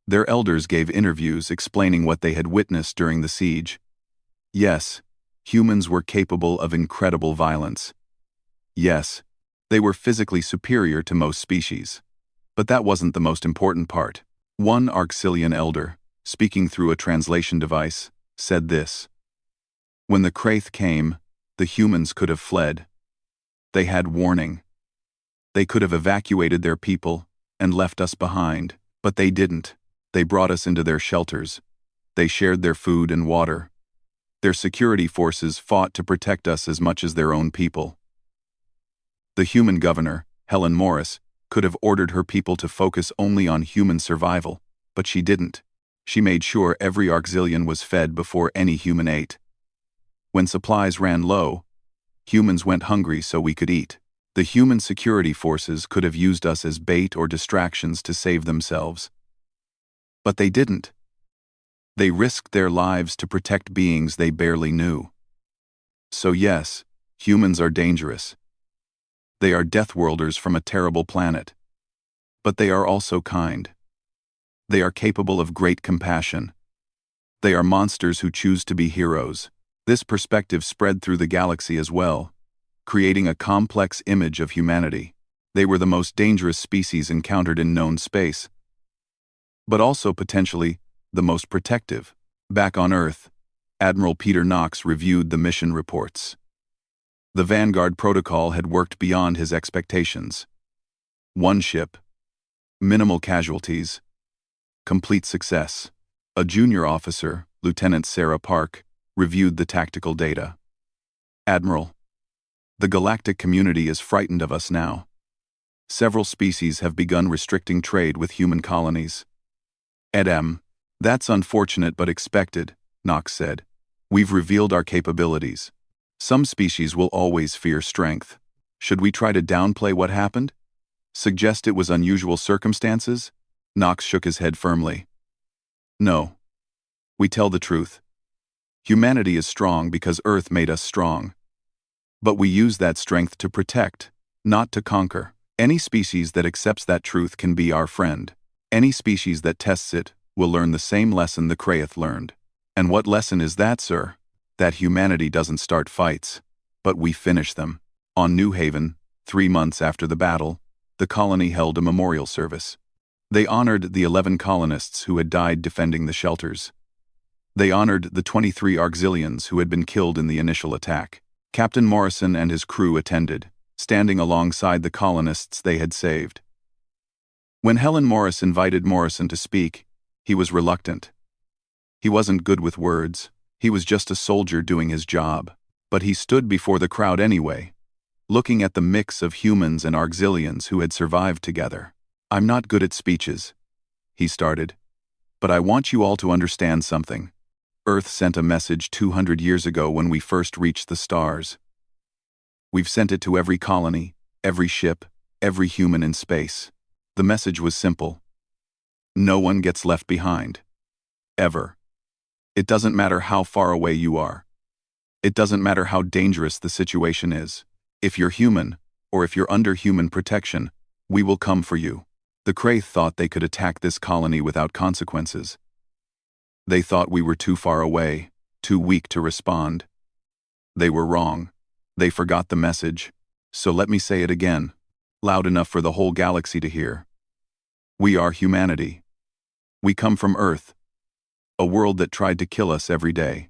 Their elders gave interviews explaining what they had witnessed during the siege. Yes, humans were capable of incredible violence. Yes, they were physically superior to most species. But that wasn't the most important part. One Auxilian elder, speaking through a translation device, said this: "When the Kraith came, the humans could have fled. They had warning. They could have evacuated their people and left us behind, but they didn't. They brought us into their shelters. They shared their food and water. Their security forces fought to protect us as much as their own people." The human governor, Helen Morris, could have ordered her people to focus only on human survival, but she didn't. She made sure every Auxilian was fed before any human ate. When supplies ran low, humans went hungry so we could eat. The human security forces could have used us as bait or distractions to save themselves. But they didn't. They risked their lives to protect beings they barely knew. So yes, humans are dangerous. They are Deathworlders from a terrible planet. But they are also kind. They are capable of great compassion. They are monsters who choose to be heroes. This perspective spread through the galaxy as well, creating a complex image of humanity. They were the most dangerous species encountered in known space, but also potentially the most protective. Back on Earth, Admiral Peter Knox reviewed the mission reports. The Vanguard protocol had worked beyond his expectations. 1 ship, minimal casualties, complete success. A junior officer, Lieutenant Sarah Park, reviewed the tactical data. "Admiral, the galactic community is frightened of us now. Several species have begun restricting trade with human colonies. That's unfortunate but expected, Knox said. We've revealed our capabilities. Some species will always fear strength. Should we try to downplay what happened? Suggest it was unusual circumstances? Knox shook his head firmly. No. We tell the truth. Humanity is strong because Earth made us strong. But we use that strength to protect, not to conquer. Any species that accepts that truth can be our friend. Any species that tests it will learn the same lesson the Kraith learned. And what lesson is that, sir? That humanity doesn't start fights, but we finish them. On New Haven, 3 months after the battle, the colony held a memorial service. They honored the 11 colonists who had died defending the shelters. They honored the 23 auxilians who had been killed in the initial attack. Captain Morrison and his crew attended, standing alongside the colonists they had saved. When Helen Morris invited Morrison to speak, he was reluctant. He wasn't good with words. He was just a soldier doing his job. But he stood before the crowd anyway, looking at the mix of humans and auxilians who had survived together. I'm not good at speeches, he started. But I want you all to understand something. Earth sent a message 200 years ago when we first reached the stars. We've sent it to every colony, every ship, every human in space. The message was simple. No one gets left behind. Ever. It doesn't matter how far away you are. It doesn't matter how dangerous the situation is. If you're human, or if you're under human protection, we will come for you. The Kraith thought they could attack this colony without consequences. They thought we were too far away, too weak to respond. They were wrong. They forgot the message. So let me say it again, loud enough for the whole galaxy to hear. We are humanity. We come from Earth, a world that tried to kill us every day.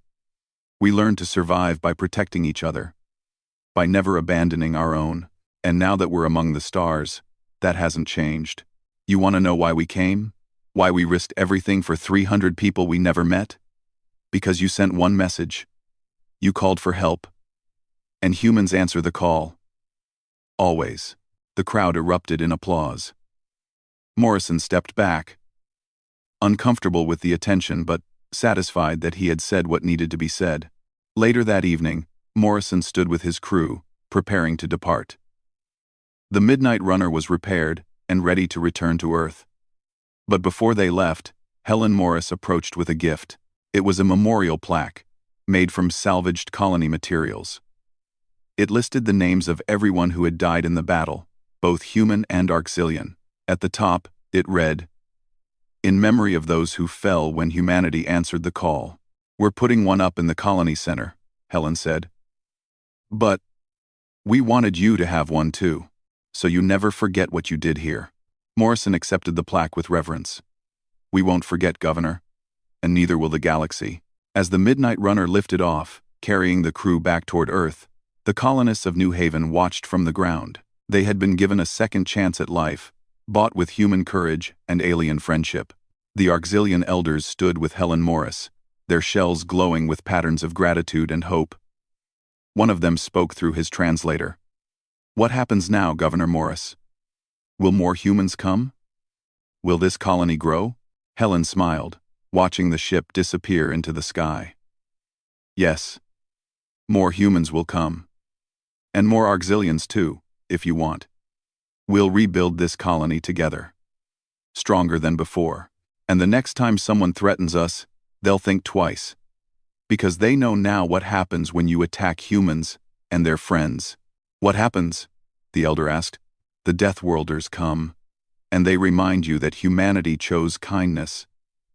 We learned to survive by protecting each other, by never abandoning our own. And now that we're among the stars, that hasn't changed. You want to know why we came? Why we risked everything for 300 people we never met? Because you sent one message. You called for help. And humans answer the call. Always. The crowd erupted in applause. Morrison stepped back, uncomfortable with the attention but satisfied that he had said what needed to be said. Later that evening, Morrison stood with his crew, preparing to depart. The Midnight Runner was repaired and ready to return to Earth. But before they left, Helen Morris approached with a gift. It was a memorial plaque, made from salvaged colony materials. It listed the names of everyone who had died in the battle, both human and auxilian. At the top, it read, "In memory of those who fell when humanity answered the call." We're putting one up in the colony center, Helen said. But we wanted you to have one too, so you never forget what you did here. Morrison accepted the plaque with reverence. We won't forget, Governor, and neither will the galaxy. As the Midnight Runner lifted off, carrying the crew back toward Earth, the colonists of New Haven watched from the ground. They had been given a second chance at life, bought with human courage and alien friendship. The auxilian elders stood with Helen Morris, their shells glowing with patterns of gratitude and hope. One of them spoke through his translator. What happens now, Governor Morris? Will more humans come? Will this colony grow? Helen smiled, watching the ship disappear into the sky. Yes. More humans will come. And more auxilians too, if you want. We'll rebuild this colony together. Stronger than before. And the next time someone threatens us, they'll think twice. Because they know now what happens when you attack humans and their friends. What happens? The elder asked. The Deathworlders come, and they remind you that humanity chose kindness,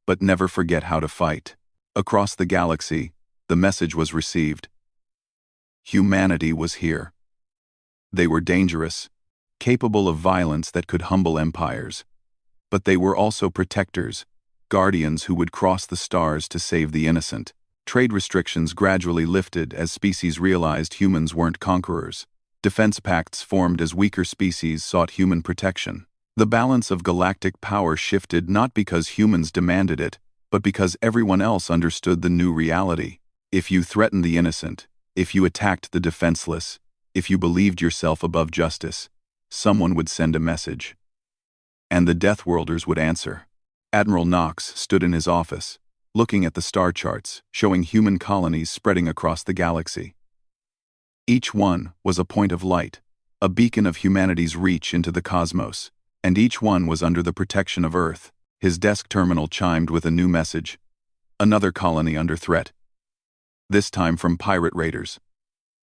but never forget how to fight. Across the galaxy, the message was received. Humanity was here. They were dangerous, capable of violence that could humble empires. But they were also protectors, guardians who would cross the stars to save the innocent. Trade restrictions gradually lifted as species realized humans weren't conquerors. Defense pacts formed as weaker species sought human protection. The balance of galactic power shifted not because humans demanded it, but because everyone else understood the new reality. If you threatened the innocent, if you attacked the defenseless, if you believed yourself above justice, someone would send a message. And the Deathworlders would answer. Admiral Knox stood in his office, looking at the star charts showing human colonies spreading across the galaxy. Each one was a point of light, a beacon of humanity's reach into the cosmos, and each one was under the protection of Earth. His desk terminal chimed with a new message. Another colony under threat. This time from pirate raiders.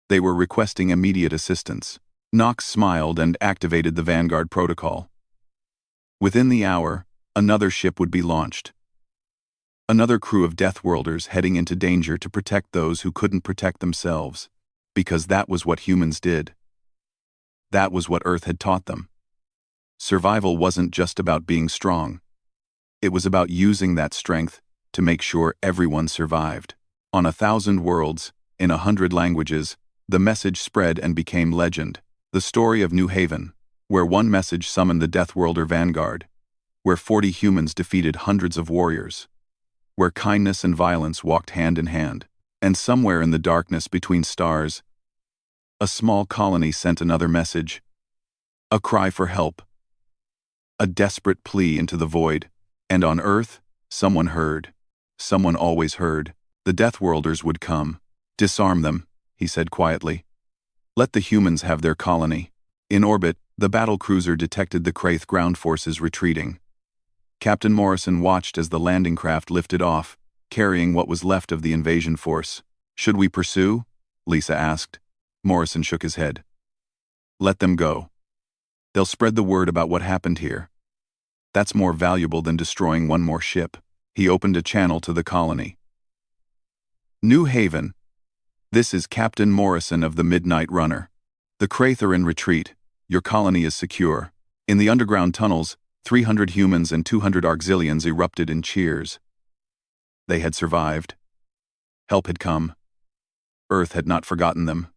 They were requesting immediate assistance. Knox smiled and activated the Vanguard protocol. Within the hour, another ship would be launched. Another crew of Deathworlders heading into danger to protect those who couldn't protect themselves, because that was what humans did. That was what Earth had taught them. Survival wasn't just about being strong. It was about using that strength to make sure everyone survived. On 1,000 worlds, in 100 languages, the message spread and became legend. The story of New Haven, where one message summoned the Deathworlder Vanguard, where 40 humans defeated hundreds of warriors, where kindness and violence walked hand in hand, and somewhere in the darkness between stars, a small colony sent another message, a cry for help, a desperate plea into the void, and on Earth, someone heard. Someone always heard. The Deathworlders would come. Disarm them, he said quietly. Let the humans have their colony. In orbit, the battlecruiser detected the Kraith ground forces retreating. Captain Morrison watched as the landing craft lifted off, carrying what was left of the invasion force. Should we pursue? Lisa asked. Morrison shook his head. Let them go. They'll spread the word about what happened here. That's more valuable than destroying one more ship. He opened a channel to the colony. New Haven. This is Captain Morrison of the Midnight Runner. The Kraith are in retreat. Your colony is secure. In the underground tunnels, 300 humans and 200 auxilians erupted in cheers. They had survived. Help had come. Earth had not forgotten them.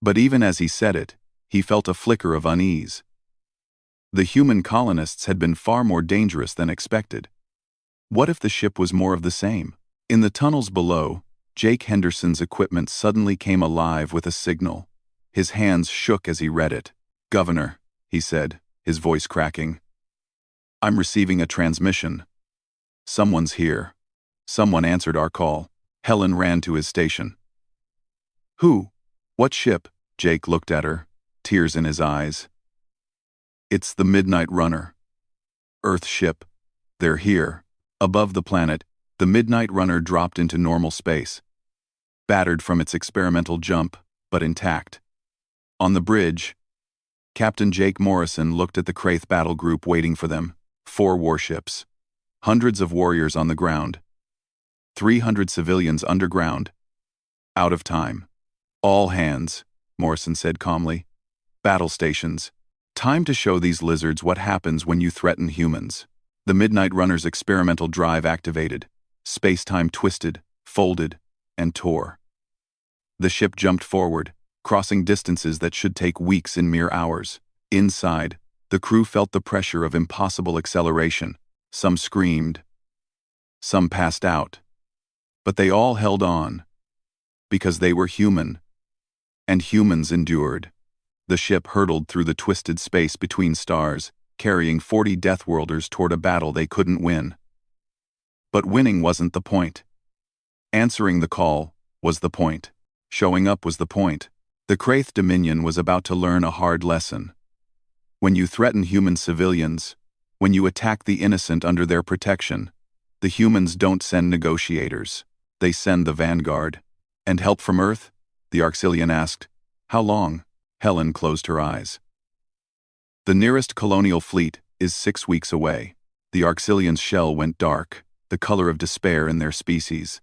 But even as he said it, he felt a flicker of unease. The human colonists had been far more dangerous than expected. What if the ship was more of the same? In the tunnels below, Jake Henderson's equipment suddenly came alive with a signal. His hands shook as he read it. Governor, he said, his voice cracking. I'm receiving a transmission. Someone's here. Someone answered our call. Helen ran to his station. Who? What ship? Jake looked at her, tears in his eyes. It's the Midnight Runner. Earth ship. They're here. Above the planet, the Midnight Runner dropped into normal space. Battered from its experimental jump, but intact. On the bridge, Captain Jake Morrison looked at the Kraith battle group waiting for them. 4 warships. Hundreds of warriors on the ground. 300 civilians underground. Out of time. All hands, Morrison said calmly. Battle stations. Time to show these lizards what happens when you threaten humans. The Midnight Runner's experimental drive activated. Space-time twisted, folded, and tore. The ship jumped forward, crossing distances that should take weeks in mere hours. Inside, the crew felt the pressure of impossible acceleration. Some screamed. Some passed out. But they all held on. Because they were human. And humans endured. The ship hurtled through the twisted space between stars, carrying 40 Deathworlders toward a battle they couldn't win. But winning wasn't the point. Answering the call was the point. Showing up was the point. The Kraith Dominion was about to learn a hard lesson. When you threaten human civilians, when you attack the innocent under their protection, the humans don't send negotiators. They send the Vanguard. And help from Earth? The Auxilian asked. How long? Helen closed her eyes. The nearest colonial fleet is 6 weeks away. The Auxilian's shell went dark, the color of despair in their species.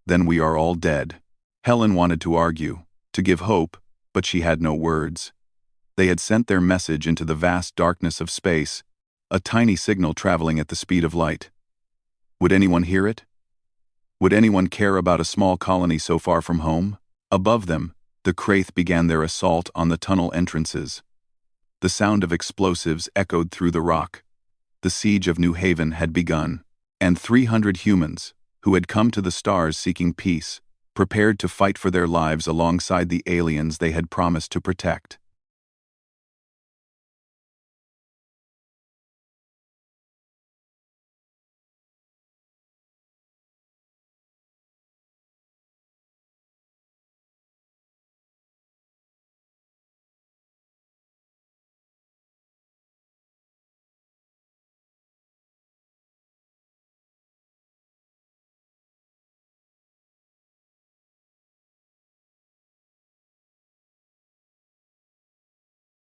Then we are all dead. Helen wanted to argue, to give hope, but she had no words. They had sent their message into the vast darkness of space, a tiny signal traveling at the speed of light. Would anyone hear it? Would anyone care about a small colony so far from home? Above them, the Kraith began their assault on the tunnel entrances. The sound of explosives echoed through the rock. The siege of New Haven had begun, and 300 humans, who had come to the stars seeking peace, prepared to fight for their lives alongside the aliens they had promised to protect.